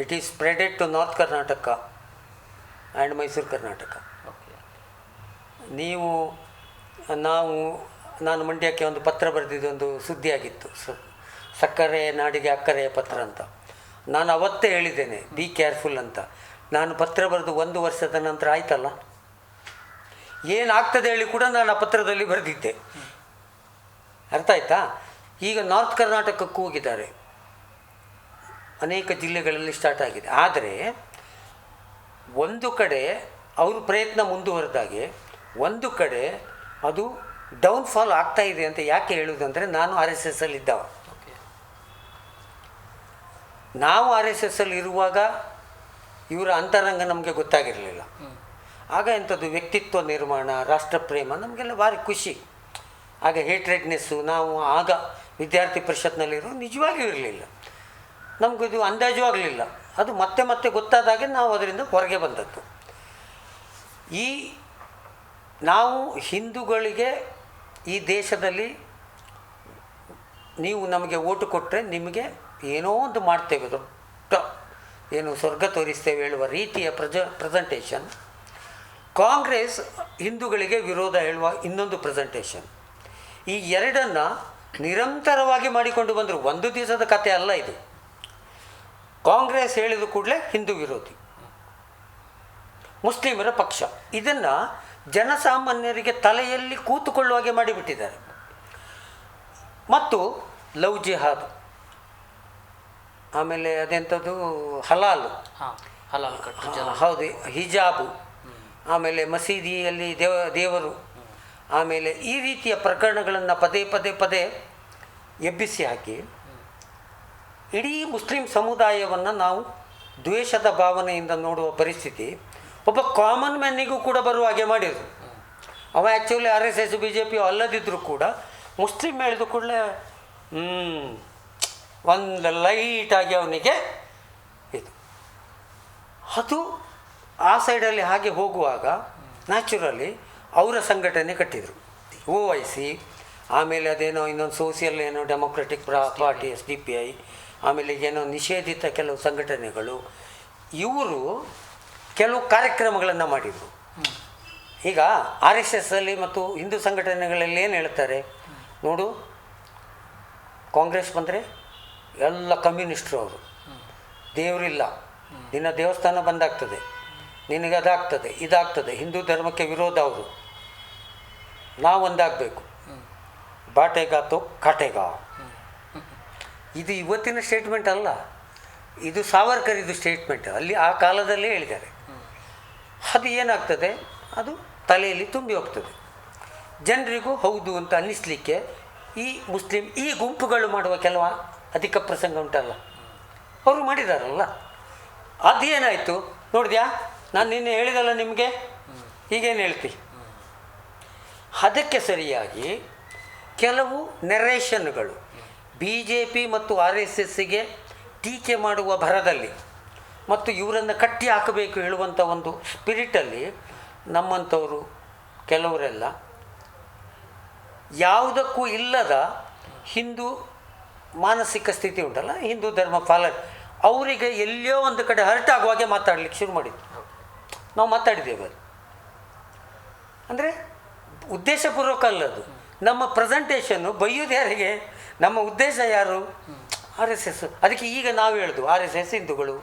Speaker 2: It is spreaded to north Karnataka and Mysuru Karnataka. ನಾನು ಮಂಡ್ಯಕ್ಕೆ ಒಂದು ಪತ್ರ ಬರೆದಿದ್ದೊಂದು ಸುದ್ದಿಯಾಗಿತ್ತು, ಸಕ್ಕರೆ ನಾಡಿಗೆ ಅಕ್ಕರೆಯ ಪತ್ರ ಅಂತ. ನಾನು ಅವತ್ತೇ ಹೇಳಿದ್ದೇನೆ ಬಿ ಕೇರ್ಫುಲ್ ಅಂತ. ನಾನು ಪತ್ರ ಬರೆದು 1 ವರ್ಷದ ನಂತರ ಆಯ್ತಲ್ಲ, ಏನಾಗ್ತದೆ ಹೇಳಿ ಕೂಡ ನಾನು ಆ ಪತ್ರದಲ್ಲಿ ಬರೆದಿದ್ದೆ. ಅರ್ಥ ಆಯ್ತಾ? ಈಗ ನಾರ್ತ್ ಕರ್ನಾಟಕಕ್ಕೂ ಹೋಗಿದ್ದಾರೆ, ಅನೇಕ ಜಿಲ್ಲೆಗಳಲ್ಲಿ ಸ್ಟಾರ್ಟ್ ಆಗಿದೆ. ಆದರೆ ಒಂದು ಕಡೆ ಅವರು ಪ್ರಯತ್ನ ಮುಂದುವರೆದಾಗೆ ಒಂದು ಕಡೆ ಅದು ಡೌನ್ಫಾಲ್ ಆಗ್ತಾ ಇದೆ ಅಂತ ಯಾಕೆ ಹೇಳುವುದಂದರೆ, ನಾನು RSSಲ್ಲಿ ಇದ್ದವ. ನಾವು RSSಲ್ಲಿ ಇರುವಾಗ ಇವರ ಅಂತರಂಗ ನಮಗೆ ಗೊತ್ತಾಗಿರಲಿಲ್ಲ. ಆಗ ಎಂಥದ್ದು ವ್ಯಕ್ತಿತ್ವ ನಿರ್ಮಾಣ, ರಾಷ್ಟ್ರಪ್ರೇಮ ನಮಗೆಲ್ಲ ಭಾರಿ ಖುಷಿ. ಆಗ ಹೇಟ್ರೆಡ್ನೆಸ್ಸು ನಾವು ಆಗ ವಿದ್ಯಾರ್ಥಿ ಪರಿಷತ್ನಲ್ಲಿರೋ ನಿಜವಾಗಿಯೂ ಇರಲಿಲ್ಲ, ನಮಗಿದು ಅಂದಾಜು ಆಗಲಿಲ್ಲ. ಅದು ಮತ್ತೆ ಮತ್ತೆ ಗೊತ್ತಾದಾಗೆ ನಾವು ಅದರಿಂದ ಹೊರಗೆ ಬಂದದ್ದು. ನಾವು ಹಿಂದೂಗಳಿಗೆ ಈ ದೇಶದಲ್ಲಿ ನೀವು ನಮಗೆ ಓಟು ಕೊಟ್ಟರೆ ನಿಮಗೆ ಏನೋ ಒಂದು ಮಾಡ್ತೇವೆ, ದೊಡ್ಡ ಏನು ಸ್ವರ್ಗ ತೋರಿಸ್ತೇವೆ ಹೇಳುವ ರೀತಿಯ ಪ್ರೆಸೆಂಟೇಷನ್. ಕಾಂಗ್ರೆಸ್ ಹಿಂದೂಗಳಿಗೆ ವಿರೋಧ ಹೇಳುವ ಇನ್ನೊಂದು ಪ್ರೆಸೆಂಟೇಷನ್. ಈ ಎರಡನ್ನು ನಿರಂತರವಾಗಿ ಮಾಡಿಕೊಂಡು ಬಂದರು. ಒಂದು ದಿವಸದ ಕತೆ ಅಲ್ಲ ಇದು. ಕಾಂಗ್ರೆಸ್ ಹೇಳಿದ ಕೂಡಲೇ ಹಿಂದೂ ವಿರೋಧಿ, ಮುಸ್ಲಿಮರ ಪಕ್ಷ. ಇದನ್ನು ಜನಸಾಮಾನ್ಯರಿಗೆ ತಲೆಯಲ್ಲಿ ಕೂತುಕೊಳ್ಳುವಾಗೆ ಮಾಡಿಬಿಟ್ಟಿದ್ದಾರೆ. ಮತ್ತು ಲವ್ ಜಿಹಾದ್, ಆಮೇಲೆ ಅದೆಂಥದ್ದು ಹಲಾಲ್, ಹೌದು, ಹಿಜಾಬು, ಆಮೇಲೆ ಮಸೀದಿಯಲ್ಲಿ ದೇವರು, ಆಮೇಲೆ ಈ ರೀತಿಯ ಪ್ರಕರಣಗಳನ್ನು ಪದೇ ಪದೇ ಪದೇ ಎಬ್ಬಿಸಿ ಹಾಕಿ ಇಡೀ ಮುಸ್ಲಿಂ ಸಮುದಾಯವನ್ನು ನಾವು ದ್ವೇಷದ ಭಾವನೆಯಿಂದ ನೋಡುವ ಪರಿಸ್ಥಿತಿ ಒಬ್ಬ ಕಾಮನ್ ಮ್ಯಾನಿಗೂ ಕೂಡ ಬರುವ ಹಾಗೆ ಮಾಡಿದರು. ಅವ ಆ್ಯಕ್ಚುಲಿ RSS BJP ಅಲ್ಲದಿದ್ದರೂ ಕೂಡ ಮುಸ್ಲಿಂ ಹೇಳಿದ ಕೂಡಲೇ ಒಂದು ಲೈಟಾಗಿ ಅವನಿಗೆ ಇದು ಅದು ಆ ಸೈಡಲ್ಲಿ ಹಾಗೆ ಹೋಗುವಾಗ ನ್ಯಾಚುರಲಿ ಅವರ ಸಂಘಟನೆ ಕಟ್ಟಿದರು. OIC, ಆಮೇಲೆ ಅದೇನೋ ಇನ್ನೊಂದು ಸೋಷಿಯಲ್ ಏನೋ ಡೆಮೊಕ್ರೆಟಿಕ್ ಪಾರ್ಟಿ SDPI, ಆಮೇಲೆ ಏನೋ ನಿಷೇಧಿತ ಕೆಲವು ಸಂಘಟನೆಗಳು, ಇವರು ಕೆಲವು ಕಾರ್ಯಕ್ರಮಗಳನ್ನು ಮಾಡಿದರು. ಈಗ RSS ಅಲ್ಲಿ ಮತ್ತು ಹಿಂದೂ ಸಂಘಟನೆಗಳಲ್ಲಿ ಏನು ಹೇಳ್ತಾರೆ ನೋಡು, ಕಾಂಗ್ರೆಸ್ ಬಂದರೆ ಎಲ್ಲ ಕಮ್ಯುನಿಸ್ಟ್ರು ಅವರು, ದೇವರಿಲ್ಲ, ನಿನ್ನ ದೇವಸ್ಥಾನ ಬಂದಾಗ್ತದೆ, ನಿನಗೆ ಅದಾಗ್ತದೆ ಇದಾಗ್ತದೆ, ಹಿಂದೂ ಧರ್ಮಕ್ಕೆ ವಿರೋಧ ಅವರು, ನಾವು ಒಂದಾಗಬೇಕು, ಬಾಟೆಗಾತು ಕಾಟೆಗಾ. ಇದು ಇವತ್ತಿನ ಸ್ಟೇಟ್ಮೆಂಟ್ ಅಲ್ಲ, ಇದು ಸಾವರ್ಕರಿದು ಸ್ಟೇಟ್ಮೆಂಟ್, ಅಲ್ಲಿ ಆ ಕಾಲದಲ್ಲೇ ಹೇಳಿದ್ದಾರೆ. ಅದು ಏನಾಗ್ತದೆ, ಅದು ತಲೆಯಲ್ಲಿ ತುಂಬಿ ಹೋಗ್ತದೆ. ಜನರಿಗೂ ಹೌದು ಅಂತ ಅನ್ನಿಸ್ಲಿಕ್ಕೆ ಈ ಗುಂಪುಗಳು ಮಾಡುವ ಕೆಲವು ಅಧಿಕ ಪ್ರಸಂಗ ಉಂಟಲ್ಲ, ಅವರು ಮಾಡಿದಾರಲ್ಲ, ಅದೇನಾಯಿತು ನೋಡಿದ್ಯಾ, ನಾನು ನಿನ್ನೆ ಹೇಳಿದಲ್ಲ ನಿಮಗೆ, ಈಗೇನು ಹೇಳ್ತಿ. ಅದಕ್ಕೆ ಸರಿಯಾಗಿ ಕೆಲವು ನೆರೇಷನ್ಗಳು BJP ಮತ್ತು RSSಗೆ ಟೀಕೆ ಮಾಡುವ ಭರದಲ್ಲಿ ಮತ್ತು ಇವರನ್ನು ಕಟ್ಟಿ ಹಾಕಬೇಕು ಹೇಳುವಂಥ ಒಂದು ಸ್ಪಿರಿಟಲ್ಲಿ ನಮ್ಮಂಥವರು ಕೆಲವರೆಲ್ಲ ಯಾವುದಕ್ಕೂ ಇಲ್ಲದ ಹಿಂದೂ ಮಾನಸಿಕ ಸ್ಥಿತಿ ಉಂಟಲ್ಲ, ಹಿಂದೂ ಧರ್ಮ ಪಾಲನೆ, ಅವರಿಗೆ ಎಲ್ಲೋ ಒಂದು ಕಡೆ ಹರ್ಟ್ ಆಗುವಾಗೆ ಮಾತಾಡಲಿಕ್ಕೆ ಶುರು ಮಾಡಿದ್ದು. ನಾವು ಮಾತಾಡಿದ್ದೇವೆ, ಅದು ಅಂದರೆ ಉದ್ದೇಶಪೂರ್ವಕ ಅಲ್ಲದು. ನಮ್ಮ ಪ್ರೆಸೆಂಟೇಷನ್ನು ಬೈಯೋದು ಯಾರಿಗೆ, ನಮ್ಮ ಉದ್ದೇಶ ಯಾರು, RSS. ಅದಕ್ಕೆ ಈಗ ನಾವು ಹೇಳೋದು RSS ಹಿಂದೂಗಳು,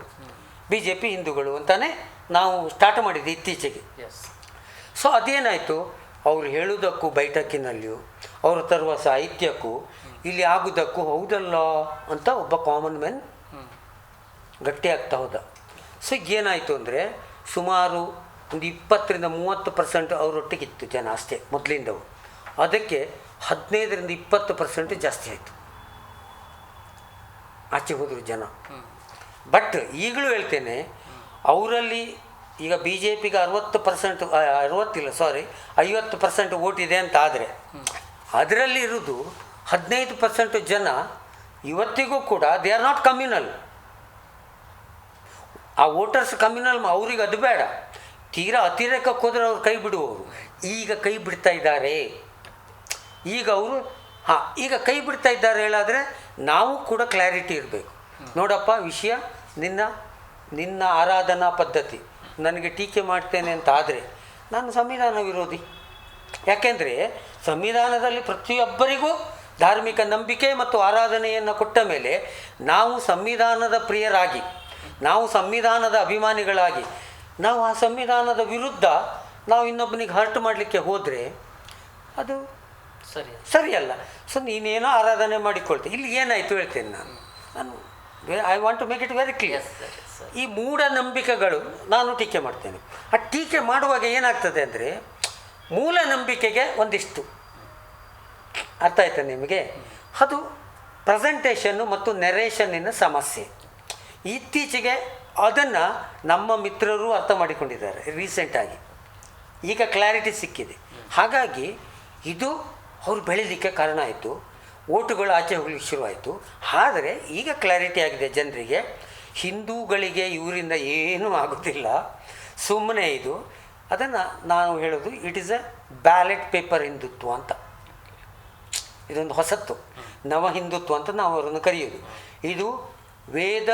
Speaker 2: BJP ಹಿಂದೂಗಳು ಅಂತಲೇ ನಾವು ಸ್ಟಾರ್ಟ್ ಮಾಡಿದ್ವಿ ಇತ್ತೀಚೆಗೆ. ಸೊ ಅದೇನಾಯಿತು, ಅವರು ಹೇಳುವುದಕ್ಕೂ ಬೈಠಕ್ಕಿನಲ್ಲಿಯೂ ಅವರು ತರುವ ಸಾಹಿತ್ಯಕ್ಕೂ ಇಲ್ಲಿ ಆಗುವುದಕ್ಕೂ ಹೌದಲ್ಲ ಅಂತ ಒಬ್ಬ ಕಾಮನ್ ಮ್ಯಾನ್ ಗಟ್ಟಿಯಾಗ್ತಾ ಹೋದ. ಸೊ ಏನಾಯಿತು ಅಂದರೆ ಸುಮಾರು ಒಂದು 20-30% ಅವರೊಟ್ಟಿಗಿತ್ತು ಜನ ಅಷ್ಟೇ ಮೊದಲಿಂದವು. ಅದಕ್ಕೆ 15-20% ಜಾಸ್ತಿ ಆಯಿತು, ಆಚೆ ಹೋದರು ಜನ. ಬಟ್ ಈಗಲೂ ಹೇಳ್ತೇನೆ, ಅವರಲ್ಲಿ ಈಗ BJPಗೆ 50% ವೋಟ್ ಇದೆ ಅಂತ ಆದರೆ ಅದರಲ್ಲಿ ಇರೋದು 15% ಜನ ಇವತ್ತಿಗೂ ಕೂಡ ದೇ ಆರ್ ನಾಟ್ ಕಮ್ಯುನಲ್. ಆ ವೋಟರ್ಸ್ ಕಮ್ಯುನಲ್, ಅವ್ರಿಗೆ ಅದು ಬೇಡ, ತೀರಾ ಅತಿರೇಕಕ್ಕೆ ಹೋದರೆ ಅವ್ರು ಕೈ ಬಿಡುವವರು. ಈಗ ಕೈ ಬಿಡ್ತಾ ಇದ್ದಾರೆ, ಈಗ ಅವರು ಈಗ ಕೈ ಬಿಡ್ತಾ ಇದ್ದಾರೆ ಹೇಳಾದರೆ ನಾವು ಕೂಡ ಕ್ಲಾರಿಟಿ ಇರಬೇಕು. ನೋಡಪ್ಪ, ವಿಷಯ ನಿನ್ನ ಆರಾಧನಾ ಪದ್ಧತಿ ನನಗೆ ಟೀಕೆ ಮಾಡ್ತೇನೆ ಅಂತ ಆದರೆ ನಾನು ಸಂವಿಧಾನ ವಿರೋಧಿ. ಯಾಕೆಂದರೆ ಸಂವಿಧಾನದಲ್ಲಿ ಪ್ರತಿಯೊಬ್ಬರಿಗೂ ಧಾರ್ಮಿಕ ನಂಬಿಕೆ ಮತ್ತು ಆರಾಧನೆಯನ್ನು ಕೊಟ್ಟ ಮೇಲೆ ನಾವು ಸಂವಿಧಾನದ ಪ್ರಿಯರಾಗಿ, ನಾವು ಸಂವಿಧಾನದ ಅಭಿಮಾನಿಗಳಾಗಿ, ನಾವು ಆ ಸಂವಿಧಾನದ ವಿರುದ್ಧ ನಾವು ಇನ್ನೊಬ್ಬನಿಗೆ ಹರ್ಟ್ ಮಾಡಲಿಕ್ಕೆ ಹೋದರೆ ಅದು ಸರಿಯಲ್ಲ. ಸೊ ನೀನೇನೋ ಆರಾಧನೆ ಮಾಡಿಕೊಳ್ತೆ. ಇಲ್ಲಿ ಏನಾಯಿತು ಹೇಳ್ತೇನೆ ನಾನು I want to make it very clear. ಈ ಮೂಢನಂಬಿಕೆಗಳು ನಾನು ಟೀಕೆ ಮಾಡ್ತೇನೆ. ಆ ಟೀಕೆ ಮಾಡುವಾಗ ಏನಾಗ್ತದೆ ಅಂದರೆ ಮೂಲ ನಂಬಿಕೆಗೆ ಒಂದಿಷ್ಟು ಅರ್ಥ ಆಯ್ತಾ ನಿಮಗೆ, ಅದು ಪ್ರೆಸೆಂಟೇಷನ್ನು ಮತ್ತು ನೆರೇಷನ್ನಿನ ಸಮಸ್ಯೆ. ಇತ್ತೀಚೆಗೆ ಅದನ್ನು ನಮ್ಮ ಮಿತ್ರರು ಅರ್ಥ ಮಾಡಿಕೊಂಡಿದ್ದಾರೆ ರೀಸೆಂಟಾಗಿ, ಈಗ ಕ್ಲಾರಿಟಿ ಸಿಕ್ಕಿದೆ. ಹಾಗಾಗಿ ಇದು ಅವರು ಬೆಳೀಲಿಕ್ಕೆ ಕಾರಣ ಆಯಿತು, ಓಟುಗಳು ಆಚೆ ಹೋಗ್ಲಿಕ್ಕೆ ಶುರುವಾಯಿತು. ಆದರೆ ಈಗ ಕ್ಲಾರಿಟಿ ಆಗಿದೆ ಜನರಿಗೆ, ಹಿಂದೂಗಳಿಗೆ ಇವರಿಂದ ಏನೂ ಆಗೋದಿಲ್ಲ, ಸುಮ್ಮನೆ ಇದು. ಅದನ್ನು ನಾವು ಹೇಳೋದು it is A ballot paper Hindutva ಅಂತ. ಇದೊಂದು ಹೊಸತ್ತು, ನವ ಹಿಂದುತ್ವ ಅಂತ ನಾವು ಅವರನ್ನು ಕರೆಯೋದು. ಇದು ವೇದ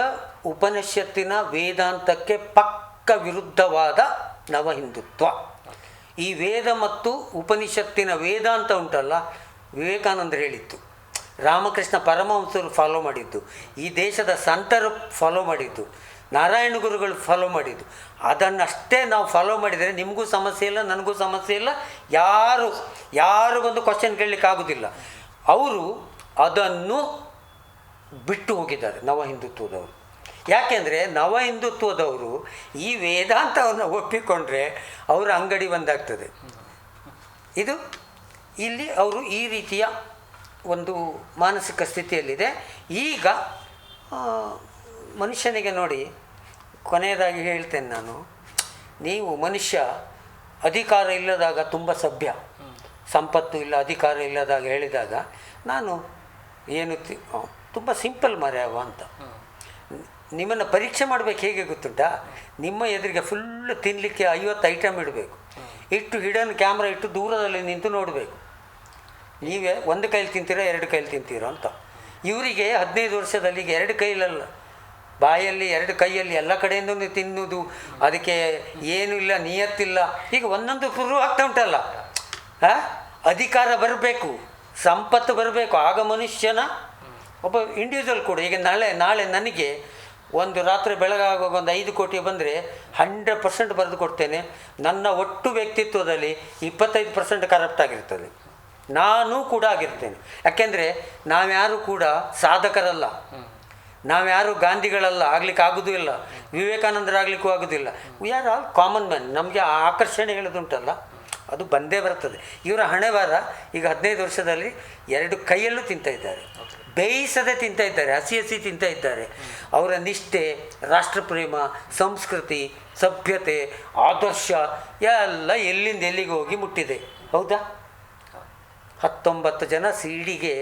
Speaker 2: ಉಪನಿಷತ್ತಿನ ವೇದಾಂತಕ್ಕೆ ಪಕ್ಕ ವಿರುದ್ಧವಾದ ನವ ಹಿಂದುತ್ವ. ಈ ವೇದ ಮತ್ತು ಉಪನಿಷತ್ತಿನ ವೇದಾಂತ ಉಂಟಲ್ಲ, ವಿವೇಕಾನಂದರು ಹೇಳಿತ್ತು, ರಾಮಕೃಷ್ಣ ಪರಮಹಂಸರು ಫಾಲೋ ಮಾಡಿದ್ದು, ಈ ದೇಶದ ಸಂತರು ಫಾಲೋ ಮಾಡಿದ್ದು, ನಾರಾಯಣ ಗುರುಗಳು ಫಾಲೋ ಮಾಡಿದ್ದು, ಅದನ್ನಷ್ಟೇ ನಾವು ಫಾಲೋ ಮಾಡಿದರೆ ನಿಮಗೂ ಸಮಸ್ಯೆ ಇಲ್ಲ, ನನಗೂ ಸಮಸ್ಯೆ ಇಲ್ಲ, ಯಾರಿಗೊಂದು ಕ್ವಶನ್ ಕೇಳಲಿಕ್ಕೆ ಆಗೋದಿಲ್ಲ. ಅವರು ಅದನ್ನು ಬಿಟ್ಟು ಹೋಗಿದ್ದಾರೆ ನವ ಹಿಂದುತ್ವದವರು. ಯಾಕೆಂದರೆ ನವ ಹಿಂದುತ್ವದವರು ಈ ವೇದಾಂತವನ್ನು ಒಪ್ಪಿಕೊಂಡ್ರೆ ಅವರ ಅಂಗಡಿ ಬಂದಾಗ್ತದೆ. ಇದು ಇಲ್ಲಿ ಅವರು ಈ ರೀತಿಯ ಒಂದು ಮಾನಸಿಕ ಸ್ಥಿತಿಯಲ್ಲಿದೆ. ಈಗ ಮನುಷ್ಯನಿಗೆ ನೋಡಿ, ಕೊನೆಯದಾಗಿ ಹೇಳ್ತೇನೆ ನಾನು, ನೀವು ಮನುಷ್ಯ ಅಧಿಕಾರ ಇಲ್ಲದಾಗ ತುಂಬ ಸಭ್ಯ, ಸಂಪತ್ತು ಇಲ್ಲ ಅಧಿಕಾರ ಇಲ್ಲದಾಗ ಹೇಳಿದಾಗ ನಾನು ಏನು ತುಂಬ ಸಿಂಪಲ್ ಮಾರ್ಯಾವ ಅಂತ. ನಿಮ್ಮನ್ನು ಪರೀಕ್ಷೆ ಮಾಡಬೇಕು ಹೇಗೆ ಗೊತ್ತುಂಟಾ? ನಿಮ್ಮ ಎದುರಿಗೆ ಫುಲ್ಲು ತಿನ್ನಲಿಕ್ಕೆ 50 ಐಟಮ್ ಇಡಬೇಕು, ಇಟ್ಟು ಹಿಡನ್ ಕ್ಯಾಮ್ರಾ ಇಟ್ಟು ದೂರದಲ್ಲಿ ನಿಂತು ನೋಡಬೇಕು. ನೀವೇ ಒಂದು ಕೈಲಿ ತಿಂತೀರಾ 2 ಕೈಲಿ ತಿಂತೀರೋ ಅಂತ. ಇವರಿಗೆ 15 ವರ್ಷದಲ್ಲಿ ಈಗ 2 ಕೈಲಲ್ಲ, ಬಾಯಲ್ಲಿ 2 ಕೈಯಲ್ಲಿ ಎಲ್ಲ ಕಡೆಯಿಂದ ತಿನ್ನುವುದು, ಅದಕ್ಕೆ ಏನೂ ಇಲ್ಲ, ನಿಯತ್ತಿಲ್ಲ. ಈಗ ಒಂದೊಂದು ಶುರು ಆಗ್ತಾ ಉಂಟಲ್ಲ. ಅಧಿಕಾರ ಬರಬೇಕು, ಸಂಪತ್ತು ಬರಬೇಕು, ಆಗ ಮನುಷ್ಯನ ಒಬ್ಬ ಇಂಡಿವಿಜುವಲ್ ಕೂಡ. ಈಗ ನಾಳೆ ನನಗೆ ಒಂದು ರಾತ್ರಿ ಬೆಳಗಾಗುವಾಗ ಒಂದು 5 ಕೋಟಿ ಬಂದರೆ 100% ಬರೆದು ಕೊಡ್ತೇನೆ. ನನ್ನ ಒಟ್ಟು ವ್ಯಕ್ತಿತ್ವದಲ್ಲಿ 25% ಕರಪ್ಟ್ ಆಗಿರ್ತದೆ. ನಾನೂ ಕೂಡ ಆಗಿರ್ತೇನೆ. ಯಾಕೆಂದರೆ ನಾವ್ಯಾರೂ ಕೂಡ ಸಾಧಕರಲ್ಲ, ನಾವ್ಯಾರು ಗಾಂಧಿಗಳಲ್ಲ, ಆಗ್ಲಿಕ್ಕೆ ಆಗೋದು ಇಲ್ಲ, ವಿವೇಕಾನಂದರಾಗಲಿಕ್ಕೂ ಆಗೋದಿಲ್ಲ. We are all common man. ನಮಗೆ ಆ ಆಕರ್ಷಣೆ ಹೇಳೋದುಂಟಲ್ಲ, ಅದು ಬಂದೇ ಬರ್ತದೆ. ಇವರ ಹಣೆಬಾರ ಈಗ 15 ವರ್ಷದಲ್ಲಿ 2 ಕೈಯಲ್ಲೂ ತಿಂತಾಯಿದ್ದಾರೆ, ಬೇಯಿಸದೆ ತಿಂತಾಯಿದ್ದಾರೆ, ಹಸಿ ತಿಂತಾ ಇದ್ದಾರೆ. ಅವರ ನಿಷ್ಠೆ, ರಾಷ್ಟ್ರಪ್ರೇಮ, ಸಂಸ್ಕೃತಿ, ಸಭ್ಯತೆ, ಆದರ್ಶ ಎಲ್ಲ ಎಲ್ಲಿಂದ ಎಲ್ಲಿಗೆ ಹೋಗಿ ಮುಟ್ಟಿದೆ. ಹೌದಾ? 19 ಜನ ಸಿಡಿಗೆ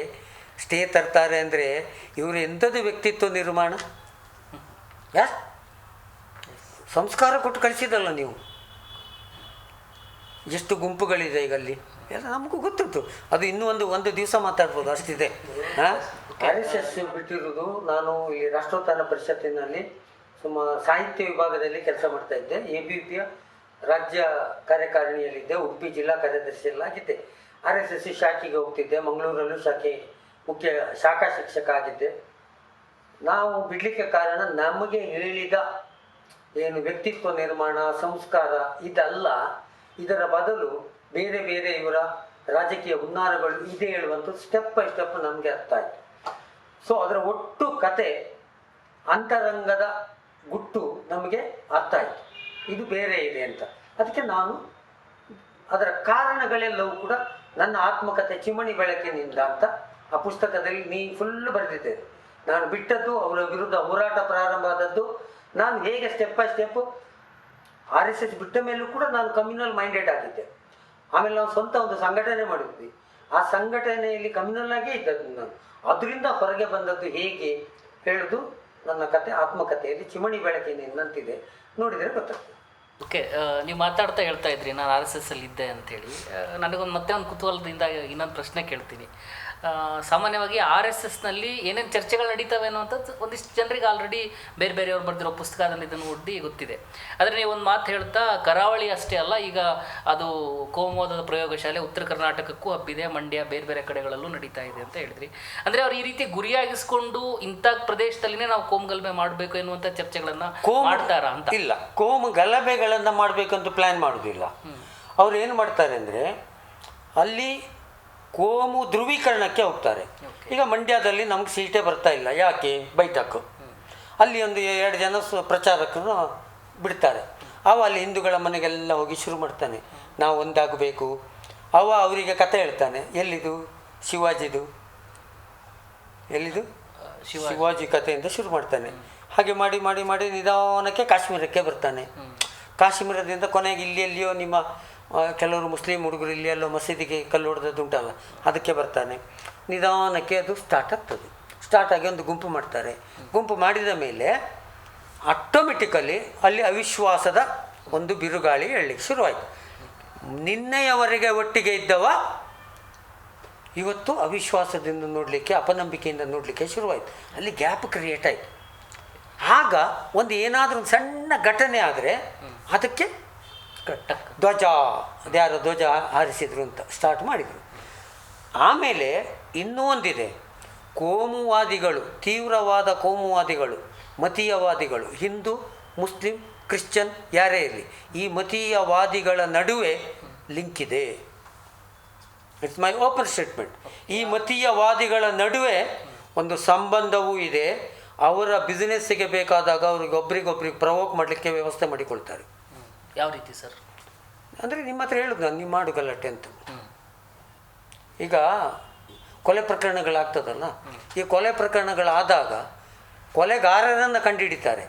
Speaker 2: ಸ್ಟೇ ತರ್ತಾರೆ ಅಂದರೆ ಇವರು ಎಂಥದ್ದು ವ್ಯಕ್ತಿತ್ವ ನಿರ್ಮಾಣ. ಸಂಸ್ಕಾರ ಕೊಟ್ಟು ಕಳಿಸಿದಲ್ಲ ನೀವು. ಎಷ್ಟು ಗುಂಪುಗಳಿದೆ ಈಗ ಅಲ್ಲಿ ಎಲ್ಲ ನಮಗೂ ಗೊತ್ತುಂಟು. ಅದು ಇನ್ನೂ ಒಂದು ದಿವಸ ಮಾತಾಡ್ಬೋದು, ಅಷ್ಟಿದೆ. RSS ಬಿಟ್ಟಿರೋದು, ನಾನು ಈ ರಾಷ್ಟ್ರೋತ್ಥಾನ ಪರಿಷತ್ತಿನಲ್ಲಿ ಸಾಹಿತ್ಯ ವಿಭಾಗದಲ್ಲಿ ಕೆಲಸ ಮಾಡ್ತಾ ಇದ್ದೆ. ABVP ರಾಜ್ಯ ಕಾರ್ಯಕಾರಿಣಿಯಲ್ಲಿದ್ದೆ, ಉಡುಪಿ ಜಿಲ್ಲಾ ಕಾರ್ಯದರ್ಶಿಯಲ್ಲಾಗಿದ್ದೆ. RSS ಶಾಖೆಗೆ ಹೋಗ್ತಿದ್ದೆ, ಮಂಗಳೂರಲ್ಲೂ ಮುಖ್ಯ ಶಾಖಾ ಶಿಕ್ಷಕ ಆಗಿದ್ದೆ. ನಾವು ಬಿಡಲಿಕ್ಕೆ ಕಾರಣ ನಮಗೆ ಹೇಳಿದ ಏನು ವ್ಯಕ್ತಿತ್ವ ನಿರ್ಮಾಣ, ಸಂಸ್ಕಾರ ಇದಲ್ಲ, ಇದರ ಬದಲು ಬೇರೆ ಬೇರೆ ಇವರ ರಾಜಕೀಯ ಹುನ್ನಾರಗಳು ಇದೆ ಹೇಳುವಂಥ ಸ್ಟೆಪ್ ಬೈ ಸ್ಟೆಪ್ ನಮಗೆ ಅರ್ಥ ಆಯಿತು. ಸೊ ಅದರ ಒಟ್ಟು ಕತೆ, ಅಂತರಂಗದ ಗುಟ್ಟು ನಮಗೆ ಅರ್ಥ ಆಯಿತು, ಇದು ಬೇರೆ ಇದೆ ಅಂತ. ಅದಕ್ಕೆ ನಾನು ಅದರ ಕಾರಣಗಳೆಲ್ಲವೂ ಕೂಡ ನನ್ನ ಆತ್ಮಕಥೆ ಚಿಮಣಿ ಬೆಳಕಿನಿಂದ ಅಂತ ಆ ಪುಸ್ತಕದಲ್ಲಿ ಫುಲ್ ಬರೆದಿದ್ದೇನೆ. ನಾನು ಬಿಟ್ಟದ್ದು, ಅವರ ವಿರುದ್ಧ ಹೋರಾಟ ಪ್ರಾರಂಭ ಆದದ್ದು, ನಾನು ಹೇಗೆ ಸ್ಟೆಪ್ ಬೈ ಸ್ಟೆಪ್ಪು RSS ಬಿಟ್ಟ ಮೇಲೂ ಕೂಡ ನಾನು ಕಮ್ಯುನಲ್ ಮೈಂಡೆಡ್ ಆಗಿದ್ದೆ. ಆಮೇಲೆ ನಾವು ಸ್ವಂತ ಒಂದು ಸಂಘಟನೆ ಮಾಡಿದ್ವಿ. ಆ ಸಂಘಟನೆಯಲ್ಲಿ ಕಮ್ಯುನಲ್ ಆಗೇ ಇದ್ದದ್ದು ನಾನು. ಅದರಿಂದ ಹೊರಗೆ ಬಂದದ್ದು ಹೇಗೆ ಹೇಳೋದು ನನ್ನ ಕತೆ, ಆತ್ಮಕಥೆಯಲ್ಲಿ ಚಿಮಣಿ ಬೆಳಕಿನಿಂದಂತಿದೆ, ನೋಡಿದರೆ ಗೊತ್ತಾಗ್ತದೆ.
Speaker 1: ಓಕೆ, ನೀವು ಮಾತಾಡ್ತಾ ಹೇಳ್ತಾ ಇದ್ರಿ ನಾನು RSS ಅಲ್ಲಿ ಇದ್ದೆ ಅಂಥೇಳಿ. ನನಗೊಂದು ಮತ್ತೆ ಒಂದು ಕುತೂಹಲದಿಂದ ಇನ್ನೊಂದು ಪ್ರಶ್ನೆ ಕೇಳ್ತೀನಿ. ಸಾಮಾನ್ಯವಾಗಿ RSSನಲ್ಲಿ ಏನೇನು ಚರ್ಚೆಗಳು ನಡೀತವೆ ಅನ್ನೋಂಥದ್ದು ಒಂದಿಷ್ಟು ಜನರಿಗೆ ಆಲ್ರೆಡಿ ಬೇರೆ ಬೇರೆಯವ್ರು ಬರೆದಿರೋ ಪುಸ್ತಕದಲ್ಲಿ ಇದನ್ನು ಓದಿ ಗೊತ್ತಿದೆ. ಆದರೆ ನೀವು ಒಂದು ಮಾತು ಹೇಳ್ತಾ, ಕರಾವಳಿ ಅಷ್ಟೇ ಅಲ್ಲ, ಈಗ ಅದು ಕೋಮುವಾದದ ಪ್ರಯೋಗಶಾಲೆ ಉತ್ತರ ಕರ್ನಾಟಕಕ್ಕೂ ಹಬ್ಬಿದೆ, ಮಂಡ್ಯ ಬೇರೆ ಬೇರೆ ಕಡೆಗಳಲ್ಲೂ ನಡೀತಾ ಇದೆ ಅಂತ ಹೇಳಿದ್ರಿ. ಅಂದರೆ ಅವ್ರು ಈ ರೀತಿ ಗುರಿಯಾಗಿಸ್ಕೊಂಡು ಇಂಥ ಪ್ರದೇಶದಲ್ಲಿನೇ ನಾವು ಕೋಮು ಗಲಭೆ ಮಾಡಬೇಕು ಎನ್ನುವಂಥ ಚರ್ಚೆಗಳನ್ನು ಮಾಡ್ತಾರಾ ಅಂತ?
Speaker 2: ಇಲ್ಲ, ಕೋಮು ಗಲಭೆಗಳನ್ನು ಮಾಡಬೇಕಂತ ಪ್ಲ್ಯಾನ್ ಮಾಡೋದಿಲ್ಲ. ಅವ್ರು ಏನು ಮಾಡ್ತಾರೆ ಅಂದರೆ ಅಲ್ಲಿ ಕೋಮು ಧ್ರುವೀಕರಣಕ್ಕೆ ಹೋಗ್ತಾರೆ. ಈಗ ಮಂಡ್ಯದಲ್ಲಿ ನಮ್ಗೆ ಸೀಟೇ ಬರ್ತಾ ಇಲ್ಲ, ಯಾಕೆ ಬೈಠಕ್, ಅಲ್ಲಿ ಒಂದು 2 ಜನ ಪ್ರಚಾರಕರು ಬಿಡ್ತಾರೆ. ಅಲ್ಲಿ ಹಿಂದೂಗಳ ಮನೆಗೆಲ್ಲ ಹೋಗಿ ಶುರು ಮಾಡ್ತಾನೆ, ನಾವು ಒಂದಾಗಬೇಕು. ಅವರಿಗೆ ಕತೆ ಹೇಳ್ತಾನೆ, ಎಲ್ಲಿದು ಶಿವಾಜಿದು, ಶಿವಾಜಿ ಕಥೆಯಿಂದ ಶುರು ಮಾಡ್ತಾನೆ. ಹಾಗೆ ಮಾಡಿ ಮಾಡಿ ಮಾಡಿ ನಿಧಾನಕ್ಕೆ ಕಾಶ್ಮೀರಕ್ಕೆ ಬರ್ತಾನೆ. ಕಾಶ್ಮೀರದಿಂದ ಕೊನೆಗೆ ಎಲ್ಲಿಯೋ ನಿಮ್ಮ ಕೆಲವರು ಮುಸ್ಲಿಂ ಹುಡುಗರು ಇಲ್ಲಿಯಲ್ಲೋ ಮಸೀದಿಗೆ ಕಲ್ಲು ಹೊಡೆದದ್ದುಂಟಲ್ಲ, ಅದಕ್ಕೆ ಬರ್ತಾನೆ. ನಿಧಾನಕ್ಕೆ ಅದು ಸ್ಟಾರ್ಟ್ ಆಗಿ ಒಂದು ಗುಂಪು ಮಾಡ್ತಾರೆ. ಗುಂಪು ಮಾಡಿದ ಮೇಲೆ ಆಟೋಮೆಟಿಕಲಿ ಅಲ್ಲಿ ಅವಿಶ್ವಾಸದ ಒಂದು ಬಿರುಗಾಳಿ ಎಳಲಿಕ್ಕೆ ಶುರುವಾಯಿತು. ನಿನ್ನೆಯವರೆಗೆ ಒಟ್ಟಿಗೆ ಇದ್ದವ ಇವತ್ತು ಅವಿಶ್ವಾಸದಿಂದ ನೋಡಲಿಕ್ಕೆ, ಅಪನಂಬಿಕೆಯಿಂದ ನೋಡಲಿಕ್ಕೆ ಶುರುವಾಯಿತು. ಅಲ್ಲಿ ಗ್ಯಾಪ್ ಕ್ರಿಯೇಟ್ ಆಯಿತು. ಆಗ ಏನಾದರೂ ಒಂದು ಸಣ್ಣ ಘಟನೆ ಆದರೆ ಅದಕ್ಕೆ ಅದ್ಯಾರೋ ಧ್ವಜ ಹಾರಿಸಿದ್ರು ಅಂತ ಸ್ಟಾರ್ಟ್ ಮಾಡಿದರು. ಆಮೇಲೆ ಇನ್ನೂ ಒಂದಿದೆ, ಕೋಮುವಾದಿಗಳು, ತೀವ್ರವಾದ ಕೋಮುವಾದಿಗಳು, ಮತೀಯವಾದಿಗಳು, ಹಿಂದೂ, ಮುಸ್ಲಿಂ, ಕ್ರಿಶ್ಚಿಯನ್ ಯಾರೇ ಇರಲಿ, ಈ ಮತೀಯವಾದಿಗಳ ನಡುವೆ ಲಿಂಕ್ ಇದೆ. It's my open statement. ಈ ಮತೀಯವಾದಿಗಳ ನಡುವೆ ಒಂದು ಸಂಬಂಧವೂ ಇದೆ. ಅವರ ಬಿಸ್ನೆಸ್ಸಿಗೆ ಬೇಕಾದಾಗ ಅವ್ರಿಗೆ ಒಬ್ರಿಗೊಬ್ರಿಗೆ ಪ್ರವೋಕ್ ಮಾಡಲಿಕ್ಕೆ ವ್ಯವಸ್ಥೆ ಮಾಡಿಕೊಳ್ತಾರೆ.
Speaker 1: ಯಾವ ರೀತಿ ಸರ್?
Speaker 2: ಅಂದರೆ ನಿಮ್ಮ ಹತ್ರ ಹೇಳುದು ನಾನು, ನೀವು ಮಾಡು ಗಲಾಟೆ ಅಂತ. ಈಗ ಕೊಲೆ ಪ್ರಕರಣಗಳಾಗ್ತದಲ್ಲ, ಈ ಕೊಲೆ ಪ್ರಕರಣಗಳಾದಾಗ ಕೊಲೆಗಾರರನ್ನು ಕಂಡುಹಿಡಿತಾರೆ,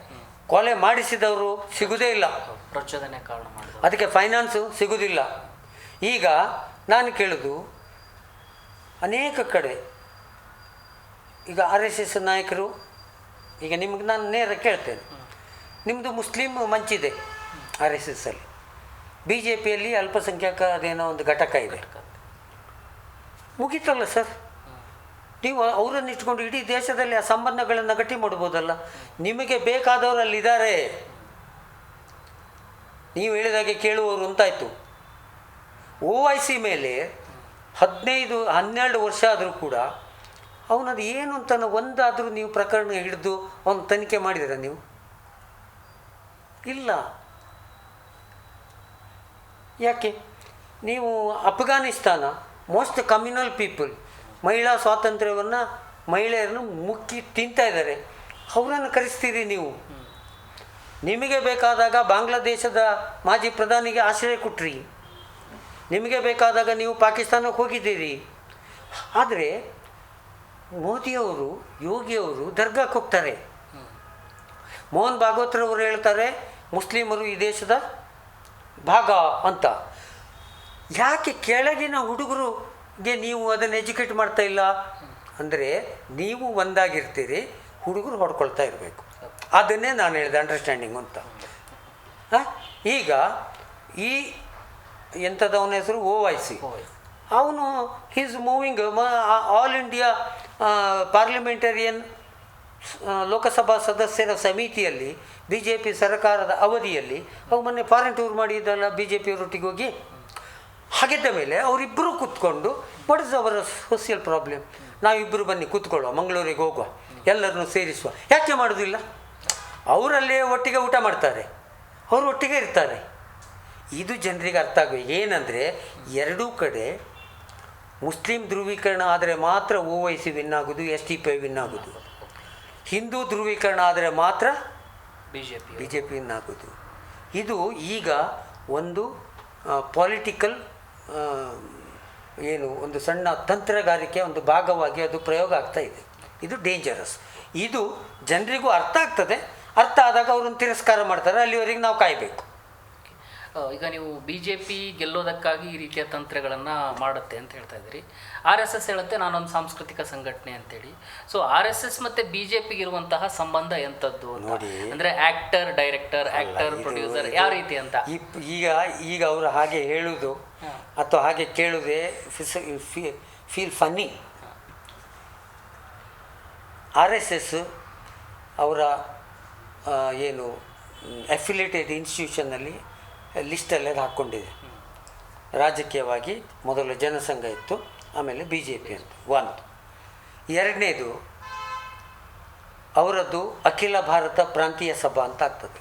Speaker 2: ಕೊಲೆ ಮಾಡಿಸಿದವರು ಸಿಗುವುದೇ ಇಲ್ಲ,
Speaker 1: ಪ್ರಚೋದನೆ ಕಾರಣ ಮಾಡಿದ,
Speaker 2: ಅದಕ್ಕೆ ಫೈನಾನ್ಸು ಸಿಗುವುದಿಲ್ಲ. ಈಗ ನಾನು ಕೇಳೋದು, ಅನೇಕ ಕಡೆ ಈಗ RSS ನಾಯಕರು, ಈಗ ನಿಮಗೆ ನಾನು ನೇರ ಕೇಳ್ತೇನೆ, ನಿಮ್ಮದು ಮುಸ್ಲಿಂ ಮಂಚಿದೆ RSSಲ್ಲಿ, BJPಯಲ್ಲಿ ಅಲ್ಪಸಂಖ್ಯಾತ ಅದೇನೋ ಒಂದು ಘಟಕ ಇದೆ, ಮುಗೀತಲ್ಲ ಸರ್. ನೀವು ಅವರನ್ನು ಇಟ್ಕೊಂಡು ಇಡೀ ದೇಶದಲ್ಲಿ ಆ ಸಂಬಂಧಗಳನ್ನು ಗಟ್ಟಿ ಮಾಡ್ಬೋದಲ್ಲ. ನಿಮಗೆ ಬೇಕಾದವರು ಅಲ್ಲಿದ್ದಾರೆ, ನೀವು ಹೇಳಿದಾಗೆ ಕೇಳುವವರು ಅಂತಾಯಿತು. OIC ಮೇಲೆ 12 ವರ್ಷ ಆದರೂ ಕೂಡ ಅವನದು ಏನು ಅಂತ ಒಂದಾದರೂ ನೀವು ಪ್ರಕರಣ ಹಿಡಿದು ಅವನು ತನಿಖೆ ಮಾಡಿದ್ದೀರ ನೀವು? ಇಲ್ಲ. ಯಾಕೆ? ನೀವು ಅಫ್ಘಾನಿಸ್ತಾನ ಮೋಸ್ಟ್ ಕಮ್ಯುನಲ್ ಪೀಪಲ್, ಮಹಿಳಾ ಸ್ವಾತಂತ್ರ್ಯವನ್ನು ಮಹಿಳೆಯರನ್ನು ಮುಕ್ಕಿ ತಿಂತಾ ಇದ್ದಾರೆ, ಅವರನ್ನು ಕರೆಸ್ತೀರಿ ನೀವು. ನಿಮಗೆ ಬೇಕಾದಾಗ ಬಾಂಗ್ಲಾದೇಶದ ಮಾಜಿ ಪ್ರಧಾನಿಗೆ ಆಶ್ರಯ ಕೊಟ್ರಿ, ನಿಮಗೆ ಬೇಕಾದಾಗ ನೀವು ಪಾಕಿಸ್ತಾನಕ್ಕೆ ಹೋಗಿದ್ದೀರಿ. ಆದರೆ ಮೋದಿಯವರು, ಯೋಗಿಯವರು ದರ್ಗಾಕ್ಕೆ ಹೋಗ್ತಾರೆ. ಮೋಹನ್ ಭಾಗವತ್ರವರು ಹೇಳ್ತಾರೆ ಮುಸ್ಲಿಮರು ಈ ದೇಶದ ಭಾಗ ಅಂತ. ಯಾಕೆ ಕೆಳಗಿನ ಹುಡುಗರಿಗೆ ನೀವು ಅದನ್ನು ಎಜುಕೇಟ್ ಮಾಡ್ತಾ ಇಲ್ಲ ಅಂದರೆ, ನೀವು ಒಂದಾಗಿರ್ತೀರಿ, ಹುಡುಗರು ಹೊಡ್ಕೊಳ್ತಾ ಇರಬೇಕು. ಅದನ್ನೇ ನಾನು ಹೇಳಿದೆ ಅಂಡರ್ಸ್ಟ್ಯಾಂಡಿಂಗ್ ಅಂತ. ಈಗ ಈ ಎಂಥದವನ ಹೆಸರು OIC, ಅವನು is moving all India parliamentarian Lok Sabha ಸದಸ್ಯರ ಸಮಿತಿಯಲ್ಲಿ BJP ಸರ್ಕಾರದ ಅವಧಿಯಲ್ಲಿ ಅವು ಮೊನ್ನೆ ಫಾರಿನ್ ಟೂರ್ ಮಾಡಿದ್ದಲ್ಲ BJP ಅವರೊಟ್ಟಿಗೆ ಹೋಗಿ. ಹಾಗಿದ್ದ ಮೇಲೆ ಅವರಿಬ್ಬರು ಕೂತ್ಕೊಂಡು what is our social problem, ನಾವಿಬ್ಬರು ಬನ್ನಿ ಕೂತ್ಕೊಳ್ಳುವ, ಮಂಗಳೂರಿಗೆ ಹೋಗುವ, ಎಲ್ಲರನ್ನು ಸೇರಿಸುವ. ಯಾಕೆ ಮಾಡೋದಿಲ್ಲ? ಅವರಲ್ಲೇ ಒಟ್ಟಿಗೆ ಊಟ ಮಾಡ್ತಾರೆ, ಅವರು ಒಟ್ಟಿಗೆ ಇರ್ತಾರೆ. ಇದು ಜನರಿಗೆ ಅರ್ಥ ಆಗಬೇಕು. ಏನಂದರೆ ಎರಡೂ ಕಡೆ ಮುಸ್ಲಿಂ ಧ್ರುವೀಕರಣ ಆದರೆ ಮಾತ್ರ OIC ವಿನ್ ಆಗೋದು, STP ವಿನ್ ಆಗೋದು. ಹಿಂದೂ ಧ್ರುವೀಕರಣ ಆದರೆ ಮಾತ್ರ BJP ವಿನ್ ಆಗೋದು. ಇದು ಈಗ ಒಂದು ಪೊಲಿಟಿಕಲ್ ಏನು ಒಂದು ಸಣ್ಣ ತಂತ್ರಗಾರಿಕೆ ಒಂದು ಭಾಗವಾಗಿ ಅದು ಪ್ರಯೋಗ ಆಗ್ತಾ ಇದೆ. ಇದು ಡೇಂಜರಸ್. ಇದು ಜನರಿಗೂ ಅರ್ಥ ಆಗ್ತದೆ. ಅರ್ಥ ಆದಾಗ ಅವ್ರನ್ನ ತಿರಸ್ಕಾರ ಮಾಡ್ತಾರೆ, ಅಲ್ಲಿವರೆಗೆ ನಾವು ಕಾಯಬೇಕು.
Speaker 1: ಈಗ ನೀವು BJP ಗೆಲ್ಲೋದಕ್ಕಾಗಿ ಈ ರೀತಿಯ ತಂತ್ರಗಳನ್ನು ಮಾಡುತ್ತೆ ಅಂತ ಹೇಳ್ತಾ ಇದ್ದೀರಿ. RSS ಹೇಳುತ್ತೆ ನಾನೊಂದು ಸಾಂಸ್ಕೃತಿಕ ಸಂಘಟನೆ ಅಂತೇಳಿ. ಸೊ RSS ಮತ್ತು BJPಗೆ ಇರುವಂತಹ ಸಂಬಂಧ ಎಂಥದ್ದು
Speaker 2: ನೋಡಿ,
Speaker 1: ಅಂದರೆ ಆ್ಯಕ್ಟರ್ ಡೈರೆಕ್ಟರ್, ಆ್ಯಕ್ಟರ್ ಪ್ರೊಡ್ಯೂಸರ್ ಯಾವ ರೀತಿ ಅಂತ.
Speaker 2: ಈಗ ಅವರು ಹಾಗೆ ಹೇಳುವುದು ಅಥವಾ ಹಾಗೆ ಕೇಳುವುದೇ ಫೀಲ್ ಫನ್ನಿ. RSS ಅವರ ಏನು ಅಫಿಲಿಯೇಟೆಡ್ ಇನ್ಸ್ಟಿಟ್ಯೂಷನ್ನಲ್ಲಿ ಲಿಸ್ಟಲ್ಲೇ ಹಾಕ್ಕೊಂಡಿದೆ. ರಾಜಕೀಯವಾಗಿ ಮೊದಲು ಜನಸಂಘ ಇತ್ತು, ಆಮೇಲೆ BJP ಅಂತ ಒಂದು. ಎರಡನೇದು ಅವರದ್ದು ಅಖಿಲ ಭಾರತ ಪ್ರಾಂತೀಯ ಸಭಾ ಅಂತ ಆಗ್ತದೆ.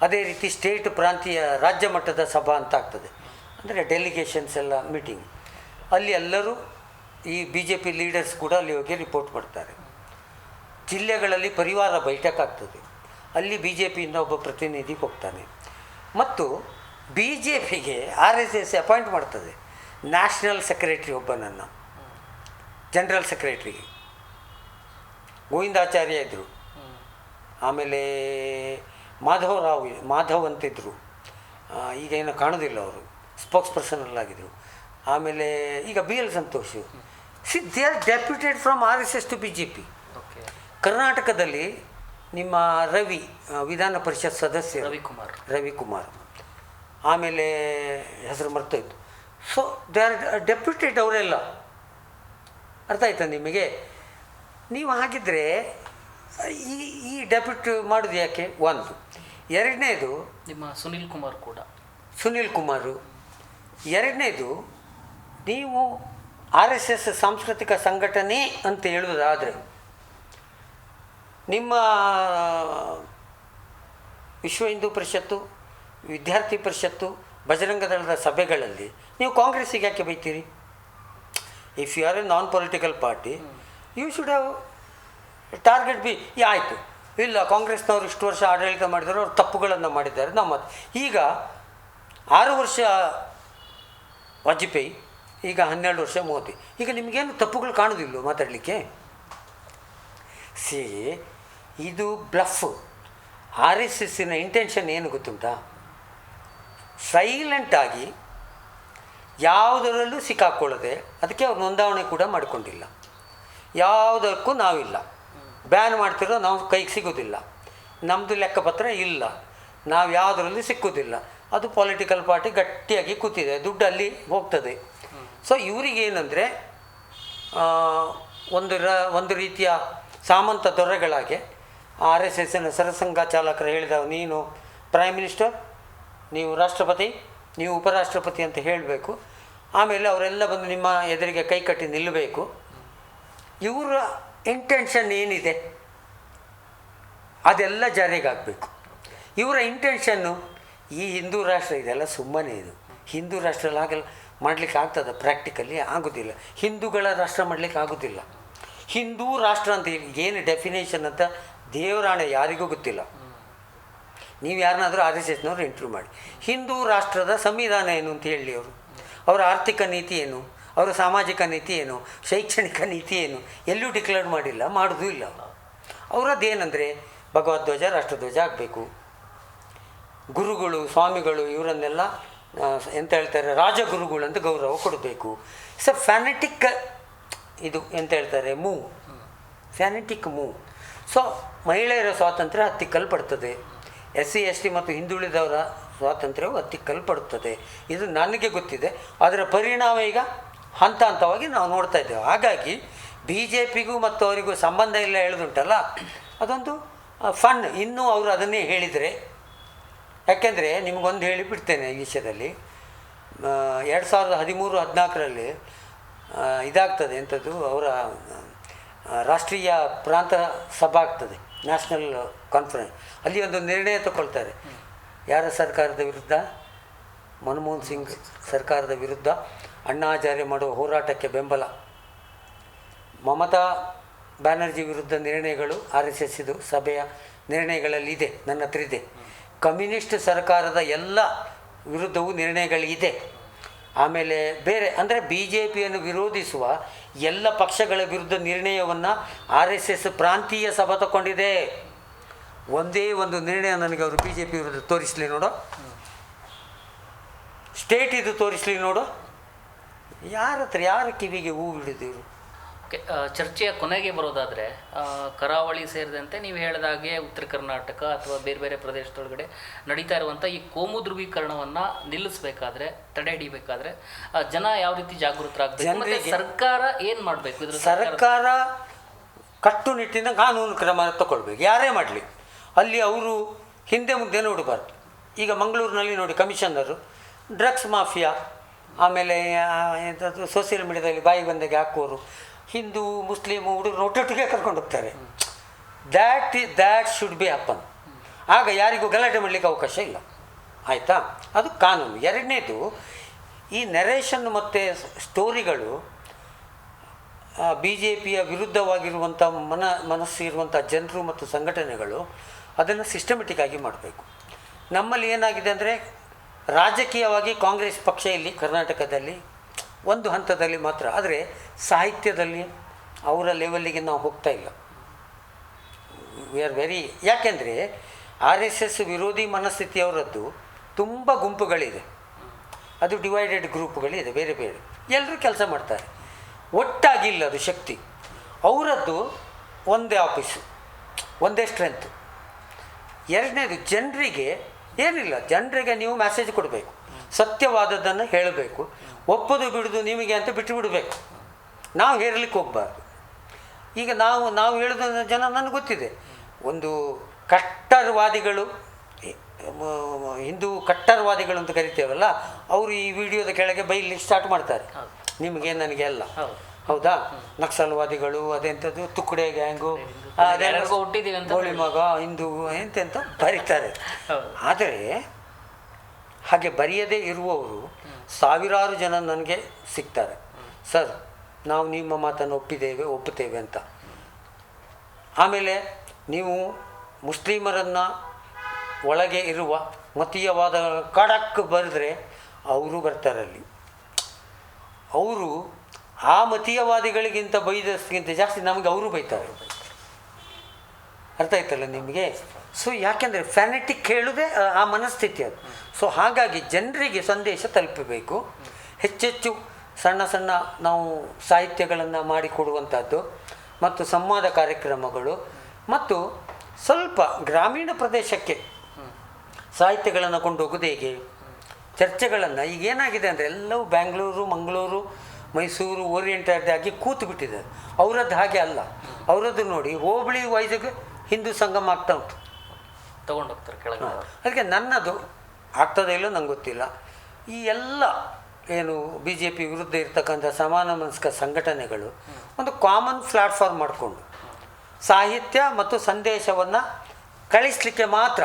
Speaker 2: ಅದೇ ರೀತಿ ಸ್ಟೇಟ್ ಪ್ರಾಂತೀಯ ರಾಜ್ಯ ಮಟ್ಟದ ಸಭಾ ಅಂತ ಆಗ್ತದೆ. ಅಂದರೆ ಡೆಲಿಗೇಷನ್ಸ್ ಎಲ್ಲ ಮೀಟಿಂಗ್, ಅಲ್ಲಿ ಎಲ್ಲರೂ ಈ BJP ಲೀಡರ್ಸ್ ಕೂಡ ಅಲ್ಲಿ ಹೋಗಿ ರಿಪೋರ್ಟ್ ಮಾಡ್ತಾರೆ. ಜಿಲ್ಲೆಗಳಲ್ಲಿ ಪರಿವಾರ ಬೈಠಕ್ ಆಗ್ತದೆ, ಅಲ್ಲಿ BJPಯಿಂದ ಒಬ್ಬ ಪ್ರತಿನಿಧಿ ಹೋಗ್ತಾನೆ. ಮತ್ತು BJPಗೆ RSS ಅಪಾಯಿಂಟ್ ಮಾಡ್ತದೆ ನ್ಯಾಷನಲ್ ಸೆಕ್ರೆಟ್ರಿ ಒಬ್ಬನನ್ನು, ಜನರಲ್ ಸೆಕ್ರೆಟ್ರಿಗೆ. ಗೋವಿಂದಾಚಾರ್ಯ ಇದ್ದರು, ಆಮೇಲೆ ಮಾಧವ್ ಅಂತಿದ್ದರು, ಈಗ ಏನೋ ಕಾಣೋದಿಲ್ಲ, ಅವರು ಸ್ಪೋಕ್ಸ್ ಪರ್ಸನಲ್ಲಾಗಿದ್ದರು. ಆಮೇಲೆ ಈಗ BL Santosh. They are deputed from RSS to BJP. ಕರ್ನಾಟಕದಲ್ಲಿ ನಿಮ್ಮ ರವಿ ವಿಧಾನ ಪರಿಷತ್ ಸದಸ್ಯ ರವಿಕುಮಾರ್, ಆಮೇಲೆ ಹೆಸರು ಮರ್ತೋಯ್ತು. ಸೊ ದೇ ಆರ್ ಡೆಪ್ಯೂಟೆಡ್ ಅವರೆಲ್ಲ. ಅರ್ಥ ಆಯ್ತಾ ನಿಮಗೆ? ನೀವು ಹಾಗಿದ್ದರೆ ಈ ಡೆಪ್ಯೂಟ್ ಮಾಡೋದು ಯಾಕೆ? ಒಂದು. ಎರಡನೇದು
Speaker 1: ನಿಮ್ಮ ಸುನೀಲ್ ಕುಮಾರು. ಎರಡನೇದು, ನೀವು RSS ಸಾಂಸ್ಕೃತಿಕ ಸಂಘಟನೆ ಅಂತ ಹೇಳುವುದಾದರೆ ನಿಮ್ಮ ವಿಶ್ವ ಹಿಂದೂ ಪರಿಷತ್ತು, ವಿದ್ಯಾರ್ಥಿ ಪರಿಷತ್ತು, ಬಜರಂಗ ದಳದ ಸಭೆಗಳಲ್ಲಿ ನೀವು ಕಾಂಗ್ರೆಸ್ಸಿಗೆ ಯಾಕೆ ಬೈತೀರಿ? If you are a non political party you should have target B. ಆಯಿತು, ಇಲ್ಲ ಕಾಂಗ್ರೆಸ್ನವರು ಇಷ್ಟು ವರ್ಷ ಆಡಳಿತ ಮಾಡಿದರು, ಅವ್ರು ತಪ್ಪುಗಳನ್ನು ಮಾಡಿದ್ದಾರೆ ನಮ್ಮ. ಈಗ 6 ವರ್ಷ ವಾಜಪೇಯಿ, ಈಗ 12 ವರ್ಷ ಮೋದಿ. ಈಗ ನಿಮಗೇನು ತಪ್ಪುಗಳು ಕಾಣೋದಿಲ್ಲ ಮಾತಾಡಲಿಕ್ಕೆ? ಇದು ಬ್ಲಫ್. RSSನ ಇಂಟೆನ್ಷನ್ ಏನು ಗೊತ್ತುಂಟಾ? ಸೈಲೆಂಟಾಗಿ ಯಾವುದರಲ್ಲೂ ಸಿಕ್ಕಾಕ್ಕೊಳ್ಳದೆ, ಅದಕ್ಕೆ ಅವ್ರು ನೋಂದಾವಣೆ ಕೂಡ ಮಾಡಿಕೊಂಡಿಲ್ಲ.
Speaker 2: ಯಾವುದಕ್ಕೂ ನಾವಿಲ್ಲ. ಬ್ಯಾನ್ ಮಾಡ್ತಿರೋ ನಾವು ಕೈಗೆ ಸಿಗೋದಿಲ್ಲ, ನಮ್ಮದು ಲೆಕ್ಕಪತ್ರ ಇಲ್ಲ, ನಾವು ಯಾವುದರಲ್ಲಿ ಸಿಕ್ಕುವುದಿಲ್ಲ. ಅದು ಪೊಲಿಟಿಕಲ್ ಪಾರ್ಟಿ ಗಟ್ಟಿಯಾಗಿ ಕೂತಿದೆ, ದುಡ್ಡು ಅಲ್ಲಿ ಹೋಗ್ತದೆ. ಸೊ ಇವರಿಗೇನೆಂದರೆ ಒಂದು ರೀತಿಯ ಸಾಮಂತ ದೊರೆಗಳಾಗೆ RSSನ ಸರಸಂಘ ಚಾಲಕರು ಹೇಳಿದವ, ನೀನು ಪ್ರೈಮ್ ಮಿನಿಸ್ಟರ್, ನೀವು ರಾಷ್ಟ್ರಪತಿ, ನೀವು ಉಪರಾಷ್ಟ್ರಪತಿ ಅಂತ ಹೇಳಬೇಕು. ಆಮೇಲೆ ಅವರೆಲ್ಲ ಬಂದು ನಿಮ್ಮ ಎದುರಿಗೆ ಕೈ ಕಟ್ಟಿ ನಿಲ್ಲಬೇಕು. ಇವರ ಇಂಟೆನ್ಷನ್ ಏನಿದೆ ಅದೆಲ್ಲ ಜಾರಿಗಾಗಬೇಕು. ಇವರ ಇಂಟೆನ್ಷನ್ನು ಈ ಹಿಂದೂ ರಾಷ್ಟ್ರ ಇದೆಲ್ಲ ಸುಮ್ಮನೆ, ಇದು ಹಿಂದೂ ರಾಷ್ಟ್ರ ಆಗಲ್ಲ, ಮಾಡಲಿಕ್ಕೆ ಆಗ್ತದೆ, ಪ್ರಾಕ್ಟಿಕಲಿ ಆಗೋದಿಲ್ಲ. ಹಿಂದೂಗಳ ರಾಷ್ಟ್ರ ಮಾಡಲಿಕ್ಕೆ ಆಗೋದಿಲ್ಲ. ಹಿಂದೂ ರಾಷ್ಟ್ರ ಅಂತ ಏನು ಡೆಫಿನೇಷನ್ ಅಂತ ದೇವರಾಣೆ ಯಾರಿಗೂ ಗೊತ್ತಿಲ್ಲ. ನೀವು ಯಾರನ್ನಾದರೂ RSSನವ್ರು ಇಂಟರ್ವ್ಯೂ ಮಾಡಿ, ಹಿಂದೂ ರಾಷ್ಟ್ರದ ಸಂವಿಧಾನ ಏನು ಅಂತ ಹೇಳಿ, ಅವರ ಆರ್ಥಿಕ ನೀತಿ ಏನು, ಅವರ ಸಾಮಾಜಿಕ ನೀತಿ ಏನು, ಶೈಕ್ಷಣಿಕ ನೀತಿ ಏನು, ಎಲ್ಲೂ ಡಿಕ್ಲೇರ್ ಮಾಡಿಲ್ಲ, ಮಾಡೋದು ಇಲ್ಲ. ಅವರದ್ದೇನೆಂದರೆ ಭಗವದ್ಧ್ವಜ, ರಾಷ್ಟ್ರಧ್ವಜ ಆಗಬೇಕು. ಗುರುಗಳು, ಸ್ವಾಮಿಗಳು ಇವರನ್ನೆಲ್ಲ ಎಂತ ಹೇಳ್ತಾರೆ, ರಾಜಗುರುಗಳು ಅಂತ ಗೌರವ ಕೊಡಬೇಕು. ಫ್ಯಾನೆಟಿಕ್ ಇದು ಎಂತ ಹೇಳ್ತಾರೆ, ಮೂವ್, ಫ್ಯಾನೆಟಿಕ್ ಮೂವ್. ಸೊ ಮಹಿಳೆಯರ ಸ್ವಾತಂತ್ರ್ಯ ಹತ್ತಿಕ್ಕಲ್ಪಡ್ತದೆ, SC ST ಮತ್ತು ಹಿಂದುಳಿದವರ ಸ್ವಾತಂತ್ರ್ಯವು ಹತ್ತಿಕ್ಕಲ್ಪಡುತ್ತದೆ. ಇದು ನನಗೆ ಗೊತ್ತಿದೆ. ಅದರ ಪರಿಣಾಮ ಈಗ ಹಂತ ಹಂತವಾಗಿ ನಾವು ನೋಡ್ತಾ ಇದ್ದೇವೆ. ಹಾಗಾಗಿ BJPಗೂ ಮತ್ತು ಅವರಿಗೂ ಸಂಬಂಧ ಇಲ್ಲ ಹೇಳೋದುಂಟಲ್ಲ, ಅದೊಂದು ಫನ್. ಇನ್ನೂ ಅವರು ಅದನ್ನೇ ಹೇಳಿದರೆ, ಯಾಕೆಂದರೆ ನಿಮಗೊಂದು ಹೇಳಿಬಿಡ್ತೇನೆ ಈ ವಿಷಯದಲ್ಲಿ. 2013-14 ಇದಾಗ್ತದೆ ಎಂಥದ್ದು, ಅವರ ರಾಷ್ಟ್ರೀಯ ಪ್ರಾಂತ ಸಭಾ ಆಗ್ತದೆ, ನ್ಯಾಷನಲ್ ಕಾನ್ಫರೆನ್ಸ್. ಅಲ್ಲಿ ಒಂದು ನಿರ್ಣಯ ತಗೊಳ್ತಾರೆ. ಯಾರ ಸರ್ಕಾರದ ವಿರುದ್ಧ? ಮನಮೋಹನ್ ಸಿಂಗ್ ಸರ್ಕಾರದ ವಿರುದ್ಧ ಅಣ್ಣಾ ಹಜಾರೆ ಮಾಡುವ ಹೋರಾಟಕ್ಕೆ ಬೆಂಬಲ. ಮಮತಾ ಬ್ಯಾನರ್ಜಿ ವಿರುದ್ಧ ನಿರ್ಣಯಗಳು RSS ಇದು ಸಭೆಯ ನಿರ್ಣಯಗಳಲ್ಲಿ ಇದೆ, ನನ್ನ ಹತ್ರ ಇದೆ. ಕಮ್ಯುನಿಸ್ಟ್ ಸರ್ಕಾರದ ಎಲ್ಲ ವಿರುದ್ಧವೂ ನಿರ್ಣಯಗಳಿದೆ. ಆಮೇಲೆ ಬೇರೆ ಅಂದರೆ BJPಯನ್ನು ವಿರೋಧಿಸುವ ಎಲ್ಲ ಪಕ್ಷಗಳ ವಿರುದ್ಧ ನಿರ್ಣಯವನ್ನು RSS ಪ್ರಾಂತೀಯ ಸಭಾ ತಗೊಂಡಿದೆ. ಒಂದೇ ಒಂದು ನಿರ್ಣಯ ನನಗೆ ಅವರು BJP ವಿರುದ್ಧ ತೋರಿಸಲಿ ನೋಡು, ಸ್ಟೇಟ್ ಇದು ತೋರಿಸಲಿ ನೋಡು. ಯಾರ ಕಿವಿಗೆ ಹೂ ಹಿಡಿದಿರು.
Speaker 1: ಓಕೆ, ಚರ್ಚೆಯ ಕೊನೆಗೆ ಬರೋದಾದರೆ, ಕರಾವಳಿ ಸೇರಿದಂತೆ ನೀವು ಹೇಳಿದಾಗೆ ಉತ್ತರ ಕರ್ನಾಟಕ ಅಥವಾ ಬೇರೆ ಬೇರೆ ಪ್ರದೇಶದೊಳಗಡೆ ನಡೀತಾ ಇರುವಂಥ ಈ ಕೋಮು ಧ್ರುವೀಕರಣವನ್ನು ನಿಲ್ಲಿಸಬೇಕಾದ್ರೆ, ತಡೆ ಹಿಡಿಬೇಕಾದ್ರೆ ಜನ ಯಾವ ರೀತಿ ಜಾಗೃತರಾಗಬೇಕು, ಮತ್ತು ಸರ್ಕಾರ ಏನು ಮಾಡಬೇಕು? ಇದ್ರ
Speaker 2: ಸರ್ಕಾರ ಕಟ್ಟುನಿಟ್ಟಿನ ಕಾನೂನು ಕ್ರಮ ತಗೊಳ್ಬೇಕು, ಯಾರೇ ಮಾಡಲಿ. ಅಲ್ಲಿ ಅವರು ಹಿಂದೆ ಮುಂದೆ ನೋಡಬಾರ್ದು. ಈಗ ಮಂಗಳೂರಿನಲ್ಲಿ ನೋಡಿ, ಕಮಿಷನರು ಡ್ರಗ್ಸ್ ಮಾಫಿಯಾ, ಆಮೇಲೆ ಎಂಥದ್ದು ಸೋಷಿಯಲ್ ಮೀಡಿಯಾದಲ್ಲಿ ಬಾಯಿ ಬಂದಾಗೆ ಹಾಕುವವರು, ಹಿಂದೂ ಮುಸ್ಲಿಮು ಹುಡುಗರು ಒಟ್ಟೊಟ್ಟಿಗೆ ಕರ್ಕೊಂಡು ಹೋಗ್ತಾರೆ. That should be happen. ಆಗ ಯಾರಿಗೂ ಗಲಾಟೆ ಮಾಡಲಿಕ್ಕೆ ಅವಕಾಶ ಇಲ್ಲ, ಆಯಿತಾ? ಅದು ಕಾನೂನು. ಎರಡನೇದು, ಈ ನೆರೇಷನ್ ಮತ್ತು ಸ್ಟೋರಿಗಳು BJPಯ ವಿರುದ್ಧವಾಗಿರುವಂಥ ಮನಸ್ಸು ಇರುವಂಥ ಜನರು ಮತ್ತು ಸಂಘಟನೆಗಳು ಅದನ್ನು ಸಿಸ್ಟಮೆಟಿಕ್ ಆಗಿ ಮಾಡಬೇಕು. ನಮ್ಮಲ್ಲಿ ಏನಾಗಿದೆ ಅಂದರೆ, ರಾಜಕೀಯವಾಗಿ ಕಾಂಗ್ರೆಸ್ ಪಕ್ಷ ಇಲ್ಲಿ ಕರ್ನಾಟಕದಲ್ಲಿ ಒಂದು ಹಂತದಲ್ಲಿ ಮಾತ್ರ, ಆದರೆ ಸಾಹಿತ್ಯದಲ್ಲಿ ಅವರ ಲೆವೆಲ್ಲಿಗೆ ನಾವು ಹೋಗ್ತಾ ಇಲ್ಲ. ವಿ ಆರ್ ವೆರಿ, ಯಾಕೆಂದರೆ RSS ವಿರೋಧಿ ಮನಸ್ಥಿತಿಯವರದ್ದು ತುಂಬ ಗುಂಪುಗಳಿದೆ, ಅದು ಡಿವೈಡೆಡ್ ಗ್ರೂಪ್ಗಳಿದೆ, ಬೇರೆ ಬೇರೆ, ಎಲ್ಲರೂ ಕೆಲಸ ಮಾಡ್ತಾರೆ, ಒಟ್ಟಾಗಿಲ್ಲ ಅದು ಶಕ್ತಿ. ಅವರದ್ದು ಒಂದೇ ಆಫೀಸು, ಒಂದೇ ಸ್ಟ್ರೆಂತ್. ಎರಡನೇದು, ಜನರಿಗೆ ಏನಿಲ್ಲ, ಜನರಿಗೆ ನೀವು ಮೆಸೇಜ್ ಕೊಡಬೇಕು, ಸತ್ಯವಾದದ್ದನ್ನು ಹೇಳಬೇಕು, ಒಪ್ಪದು ಬಿಡೋದು ನಿಮಗೆ ಅಂತ ಬಿಟ್ಟು ಬಿಡಬೇಕು. ನಾವು ಹೇರಲಿಕ್ಕೆ ಹೋಗಬಾರ್ದು. ಈಗ ನಾವು ಹೇಳೋದು ಜನ ನನಗೆ ಗೊತ್ತಿದೆ, ಒಂದು ಕಟ್ಟರ್ವಾದಿಗಳು, ಹಿಂದೂ ಕಟ್ಟರ್ವಾದಿಗಳು ಅಂತ ಕರಿತೇವಲ್ಲ, ಅವರು ಈ ವಿಡಿಯೋದ ಕೆಳಗೆ ಬೈಲಿಕ್ಕೆ ಸ್ಟಾರ್ಟ್ ಮಾಡ್ತಾರೆ, ನಿಮಗೆ ನನಗೆ ಅಲ್ಲ, ಹೌದಾ? ನಕ್ಸಲ್ವಾದಿಗಳು, ಅದೆಂಥದ್ದು ತುಕ್ಕಡೆ ಗ್ಯಾಂಗು, ಗೋಳಿ ಮಗ, ಹಿಂದೂ ಎಂತೆಂತ ಬರೀತಾರೆ. ಆದರೆ ಹಾಗೆ ಬರೆಯದೇ ಇರುವವರು ಸಾವಿರಾರು ಜನ ನನಗೆ ಸಿಗ್ತಾರೆ. ಸರ್, ನಾವು ನಿಮ್ಮ ಮಾತನ್ನು ಒಪ್ಪುತ್ತೇವೆ ಅಂತ. ಆಮೇಲೆ ನೀವು ಮುಸ್ಲಿಮರನ್ನು ಒಳಗೆ ಇರುವ ಮತೀಯವಾದ ಖಡಕ್ ಬರೆದ್ರೆ ಅವರು ಬರ್ತಾರಲ್ಲಿ. ಅವರು ಆ ಮತೀಯವಾದಿಗಳಿಗಿಂತ ಬೈದಕ್ಕಿಂತ ಜಾಸ್ತಿ ನಮಗೆ ಅವರು ಬೈತಾರೆ. ಅರ್ಥ ಆಯ್ತಲ್ಲ ನಿಮಗೆ? ಸೊ ಯಾಕೆಂದರೆ ಫ್ಯಾನೆಟಿಕ್ ಹೇಳೋದೇ ಆ ಮನಸ್ಥಿತಿ ಅದು. ಸೊ ಹಾಗಾಗಿ ಜನರಿಗೆ ಸಂದೇಶ ತಲುಪಬೇಕು. ಹೆಚ್ಚೆಚ್ಚು ಸಣ್ಣ ಸಣ್ಣ ನಾವು ಸಾಹಿತ್ಯಗಳನ್ನು ಮಾಡಿಕೊಡುವಂಥದ್ದು, ಮತ್ತು ಸಂವಾದ ಕಾರ್ಯಕ್ರಮಗಳು ಮತ್ತು ಸ್ವಲ್ಪ ಗ್ರಾಮೀಣ ಪ್ರದೇಶಕ್ಕೆ ಸಾಹಿತ್ಯಗಳನ್ನು ಕೊಂಡೋಗೋದು ಹೇಗೆ, ಚರ್ಚೆಗಳನ್ನು. ಈಗ ಏನಾಗಿದೆ ಅಂದರೆ ಎಲ್ಲವೂ ಬ್ಯಾಂಗ್ಳೂರು, ಮಂಗಳೂರು, ಮೈಸೂರು ಓರಿಯೆಂಟೆಡ್ ಆಗಿ ಕೂತು ಬಿಟ್ಟಿದೆ. ಅವರದ್ದು ಹಾಗೆ ಅಲ್ಲ. ಅವರದ್ದು ನೋಡಿ ಹೋಬಳಿ ವೈಜಾಗ್ ಹಿಂದೂ ಸಂಗಮ ಆಗ್ತಾ ಉಂಟು,
Speaker 1: ತೊಗೊಂಡೋಗ್ತಾರೆ ಕೆಳಗೆ.
Speaker 2: ಅದಕ್ಕೆ ನನ್ನದು ಆಗ್ತದೆ ಇಲ್ಲೋ ನಂಗೆ ಗೊತ್ತಿಲ್ಲ. ಈ ಎಲ್ಲ ಏನು ಬಿ ಜೆ ಪಿ ವಿರುದ್ಧ ಇರ್ತಕ್ಕಂಥ ಸಮಾನ ಮನಸ್ಕ ಸಂಘಟನೆಗಳು ಒಂದು ಕಾಮನ್ ಪ್ಲ್ಯಾಟ್ಫಾರ್ಮ್ ಮಾಡಿಕೊಂಡು ಸಾಹಿತ್ಯ ಮತ್ತು ಸಂದೇಶವನ್ನು ಕಳಿಸಲಿಕ್ಕೆ ಮಾತ್ರ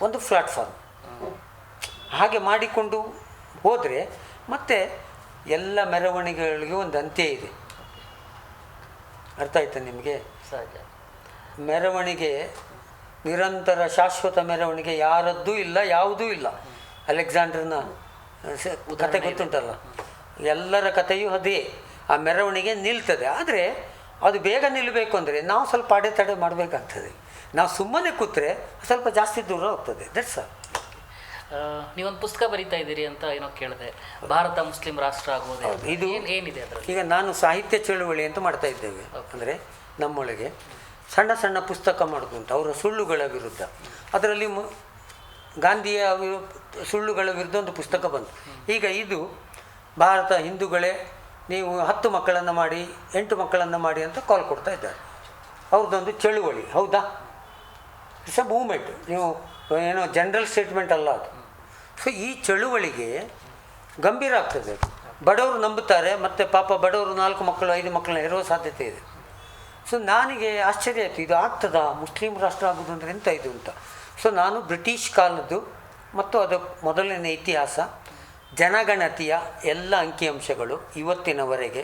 Speaker 2: ಒಂದು ಪ್ಲ್ಯಾಟ್ಫಾರ್ಮ್ ಹಾಗೆ ಮಾಡಿಕೊಂಡು ಹೋದರೆ ಮತ್ತೆ ಎಲ್ಲ ಮೆರವಣಿಗೆಗಳಿಗೆ ಒಂದು ಅಂತ್ಯ ಇದೆ. ಅರ್ಥ ಆಯ್ತಾ ನಿಮಗೆ?
Speaker 1: ಸಹಜ.
Speaker 2: ಮೆರವಣಿಗೆ ನಿರಂತರ ಶಾಶ್ವತ ಮೆರವಣಿಗೆ ಯಾರದ್ದೂ ಇಲ್ಲ, ಯಾವುದೂ ಇಲ್ಲ. ಅಲೆಕ್ಸಾಂಡರ್ನ ಕತೆ ಗೊತ್ತುಂಟಲ್ಲ, ಎಲ್ಲರ ಕಥೆಯೂ ಅದೇ. ಆ ಮೆರವಣಿಗೆ ನಿಲ್ತದೆ, ಆದರೆ ಅದು ಬೇಗ ನಿಲ್ಲಬೇಕು ಅಂದರೆ ನಾವು ಸ್ವಲ್ಪ ಅಡೆತಡೆ ಮಾಡಬೇಕಾಗ್ತದೆ. ನಾವು ಸುಮ್ಮನೆ ಕೂತ್ರೆ ಸ್ವಲ್ಪ ಜಾಸ್ತಿ ದೂರ ಹೋಗ್ತದೆ. That's all.
Speaker 1: ನೀವೊಂದು ಪುಸ್ತಕ ಬರೀತಾ ಇದ್ದೀರಿ ಅಂತ ಏನೋ ಕೇಳಿದೆ, ಭಾರತ ಮುಸ್ಲಿಂ ರಾಷ್ಟ್ರ ಆಗುವುದೇ.
Speaker 2: ಇದು
Speaker 1: ಏನಿದೆ ಅದರಲ್ಲಿ?
Speaker 2: ಈಗ ನಾನು ಸಾಹಿತ್ಯ ಚಳುವಳಿ ಅಂತ ಮಾಡ್ತಾ ಇದ್ದೇವೆ. ಅಂದರೆ ನಮ್ಮೊಳಗೆ ಸಣ್ಣ ಸಣ್ಣ ಪುಸ್ತಕ ಮಾಡೋದುಂಟು ಅವರ ಸುಳ್ಳುಗಳ ವಿರುದ್ಧ. ಅದರಲ್ಲಿ ಗಾಂಧಿಯ ಸುಳ್ಳುಗಳ ವಿರುದ್ಧ ಒಂದು ಪುಸ್ತಕ ಬಂತು. ಈಗ ಇದು ಭಾರತ ಹಿಂದೂಗಳೇ ನೀವು 10 ಮಕ್ಕಳನ್ನು ಮಾಡಿ 8 ಮಕ್ಕಳನ್ನು ಮಾಡಿ ಅಂತ ಕಾಲ್ ಕೊಡ್ತಾ ಇದ್ದಾರೆ. ಅವ್ರದ್ದೊಂದು ಚಳುವಳಿ, ಹೌದಾ? It's a movement. ನೀವು ಏನೋ ಜನರಲ್ ಸ್ಟೇಟ್ಮೆಂಟ್ ಅಲ್ಲ ಅದು. ಸೊ ಈ ಚಳುವಳಿಗೆ ಗಂಭೀರ ಆಗ್ತದೆ. ಬಡವರು ನಂಬುತ್ತಾರೆ, ಮತ್ತು ಪಾಪ ಬಡವರು 4 ಮಕ್ಕಳು 5 ಮಕ್ಕಳನ್ನ ಇರುವ ಸಾಧ್ಯತೆ ಇದೆ. ಸೊ ನನಗೆ ಆಶ್ಚರ್ಯ ಆಯಿತು, ಇದು ಆಗ್ತದಾ ಮುಸ್ಲಿಂ ರಾಷ್ಟ್ರ ಆಗೋದು ಅಂದರೆ ಎಂತ ಇದು ಅಂತ. ಸೊ ನಾನು ಬ್ರಿಟಿಷ್ ಕಾಲದ್ದು ಮತ್ತು ಅದರ ಮೊದಲನೇ ಇತಿಹಾಸ, ಜನಗಣತಿಯ ಎಲ್ಲ ಅಂಕಿಅಂಶಗಳು ಇವತ್ತಿನವರೆಗೆ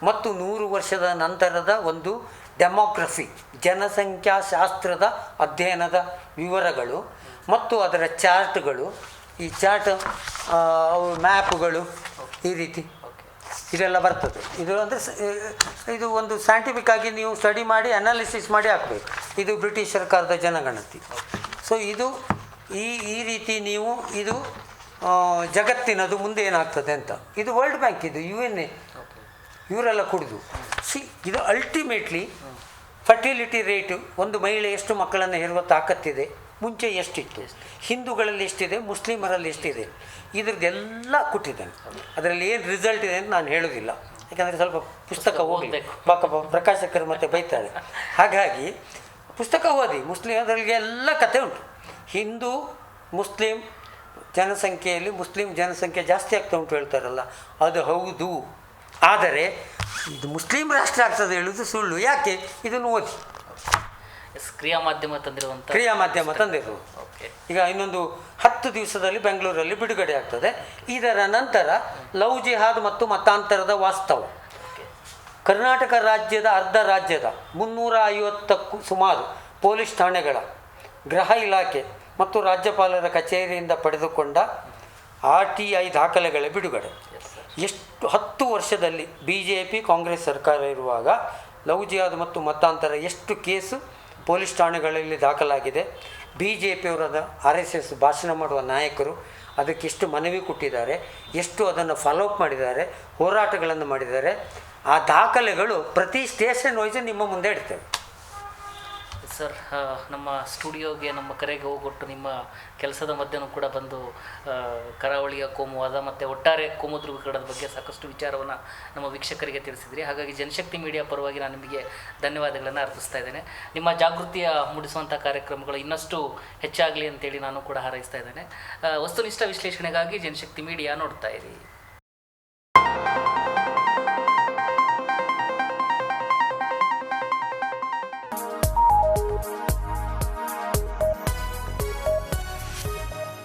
Speaker 2: ಮತ್ತು 100 ವರ್ಷದ ನಂತರದ ಒಂದು ಡೆಮೋಗ್ರಫಿ ಜನಸಂಖ್ಯಾಶಾಸ್ತ್ರದ ಅಧ್ಯಯನದ ವಿವರಗಳು ಮತ್ತು ಅದರ ಚಾರ್ಟ್ಗಳು, ಈ ಚಾರ್ಟ್ ಮ್ಯಾಪ್ಗಳು ಈ ರೀತಿ ಇದೆಲ್ಲ ಬರ್ತದೆ. ಇದು ಅಂದರೆ ಇದು ಒಂದು ಸೈಂಟಿಫಿಕ್ ಆಗಿ ನೀವು ಸ್ಟಡಿ ಮಾಡಿ ಅನಾಲಿಸಿಸ್ ಮಾಡಿ ಹಾಕಬೇಕು. ಇದು ಬ್ರಿಟಿಷ್ ಸರ್ಕಾರದ ಜನಗಣತಿ. ಸೊ ಇದು ಈ ರೀತಿ ನೀವು ಇದು ಜಗತ್ತಿನದು ಮುಂದೆ ಏನಾಗ್ತದೆ ಅಂತ. ಇದು ವರ್ಲ್ಡ್ ಬ್ಯಾಂಕ್, ಇದು UN ಇವರೆಲ್ಲ ಕುಡಿದು ಇದು ಅಲ್ಟಿಮೇಟ್ಲಿ ಫರ್ಟಿಲಿಟಿ ರೇಟು, ಒಂದು ಮಹಿಳೆ ಎಷ್ಟು ಮಕ್ಕಳನ್ನು ಹೆರುವ ತಾಕತ್ತಿದೆ, ಮುಂಚೆ ಎಷ್ಟಿತ್ತು, ಹಿಂದೂಗಳಲ್ಲಿ ಎಷ್ಟಿದೆ, ಮುಸ್ಲಿಮರಲ್ಲಿ ಎಷ್ಟಿದೆ, ಇದ್ರದ್ದೆಲ್ಲ ಕೊಟ್ಟಿದ್ದಾನೆ. ಅದರಲ್ಲಿ ಏನು ರಿಸಲ್ಟ್ ಇದೆ ಅಂತ ನಾನು ಹೇಳೋದಿಲ್ಲ, ಯಾಕಂದರೆ ಸ್ವಲ್ಪ ಪುಸ್ತಕ ಓದಬೇಕು, ಪ್ರಕಾಶಕರು ಮತ್ತೆ ಬೈತಾರೆ. ಹಾಗಾಗಿ ಪುಸ್ತಕ ಓದಿ. ಅದರಲ್ಲಿ ಎಲ್ಲ ಕತೆ ಉಂಟು. ಹಿಂದೂ ಮುಸ್ಲಿಂ ಜನಸಂಖ್ಯೆಯಲ್ಲಿ ಮುಸ್ಲಿಂ ಜನಸಂಖ್ಯೆ ಜಾಸ್ತಿ ಆಗ್ತಾ ಉಂಟು ಹೇಳ್ತಾರಲ್ಲ, ಅದು ಹೌದು. ಆದರೆ ಇದು ಮುಸ್ಲಿಂ ರಾಷ್ಟ್ರ ಆಗ್ತದೆ ಹೇಳೋದು ಸುಳ್ಳು. ಯಾಕೆ? ಇದನ್ನು ಓದಿ.
Speaker 1: ಕ್ರಿಯಾ ಮಾಧ್ಯಮ ತಂದಿರುವಂಥ
Speaker 2: ಈಗ ಇನ್ನೊಂದು 10 ದಿವಸದಲ್ಲಿ ಬೆಂಗಳೂರಲ್ಲಿ ಬಿಡುಗಡೆ ಆಗ್ತದೆ. ಇದರ ನಂತರ ಲವ್ ಜಿಹಾದ್ ಮತ್ತು ಮತಾಂತರದ ವಾಸ್ತವ. ಕರ್ನಾಟಕ ರಾಜ್ಯದ ಅರ್ಧ ರಾಜ್ಯದ 350ಕ್ಕೂ ಸುಮಾರು ಪೊಲೀಸ್ ಠಾಣೆಗಳ, ಗೃಹ ಇಲಾಖೆ ಮತ್ತು ರಾಜ್ಯಪಾಲರ ಕಚೇರಿಯಿಂದ ಪಡೆದುಕೊಂಡ RTI ದಾಖಲೆಗಳ ಬಿಡುಗಡೆ. ಎಷ್ಟು 10 ವರ್ಷದಲ್ಲಿ BJP ಕಾಂಗ್ರೆಸ್ ಸರ್ಕಾರ ಇರುವಾಗ ಲವ್ ಜಿಹಾದ್ ಮತ್ತು ಮತಾಂತರ ಎಷ್ಟು ಕೇಸು ಪೊಲೀಸ್ ಠಾಣೆಗಳಲ್ಲಿ ದಾಖಲಾಗಿದೆ. BJPಯವರಾದ RSS ಭಾಷಣ ಮಾಡುವ ನಾಯಕರು ಅದಕ್ಕೆ ಎಷ್ಟು ಮನವಿ ಕೊಟ್ಟಿದ್ದಾರೆ, ಎಷ್ಟು ಅದನ್ನು ಫಾಲೋಅಪ್ ಮಾಡಿದ್ದಾರೆ, ಹೋರಾಟಗಳನ್ನು ಮಾಡಿದ್ದಾರೆ. ಆ ದಾಖಲೆಗಳು ಪ್ರತಿ ಸ್ಟೇಷನ್ ವೈಸ್ ನಿಮ್ಮ ಮುಂದೆ ಇಡ್ತೇವೆ.
Speaker 1: ಸರ್, ನಮ್ಮ ಸ್ಟುಡಿಯೋಗೆ ನಮ್ಮ ಕರೆಗೆ ಹೋಗೊಟ್ಟು ನಿಮ್ಮ ಕೆಲಸದ ಮಧ್ಯೆನೂ ಕೂಡ ಬಂದು ಕರಾವಳಿಯ ಕೋಮುವಾದ ಮತ್ತು ಒಟ್ಟಾರೆ ಕೋಮು ಧ್ರುವೀಕರಣದ ಬಗ್ಗೆ ಸಾಕಷ್ಟು ವಿಚಾರವನ್ನು ನಮ್ಮ ವೀಕ್ಷಕರಿಗೆ ತಿಳಿಸಿದ್ರಿ. ಹಾಗಾಗಿ ಜನಶಕ್ತಿ ಮೀಡಿಯಾ ಪರವಾಗಿ ನಾನು ನಿಮಗೆ ಧನ್ಯವಾದಗಳನ್ನು ಅರ್ಪಿಸ್ತಾ ಇದ್ದೇನೆ. ನಿಮ್ಮ ಜಾಗೃತಿಯ ಮೂಡಿಸುವಂಥ ಕಾರ್ಯಕ್ರಮಗಳು ಇನ್ನಷ್ಟು ಹೆಚ್ಚಾಗಲಿ ಅಂತೇಳಿ ನಾನು ಕೂಡ ಹಾರೈಸ್ತಾ ಇದ್ದೇನೆ. ವಸ್ತುನಿಷ್ಠ ವಿಶ್ಲೇಷಣೆಗಾಗಿ ಜನಶಕ್ತಿ ಮೀಡಿಯಾ ನೋಡ್ತಾ ಇರಿ.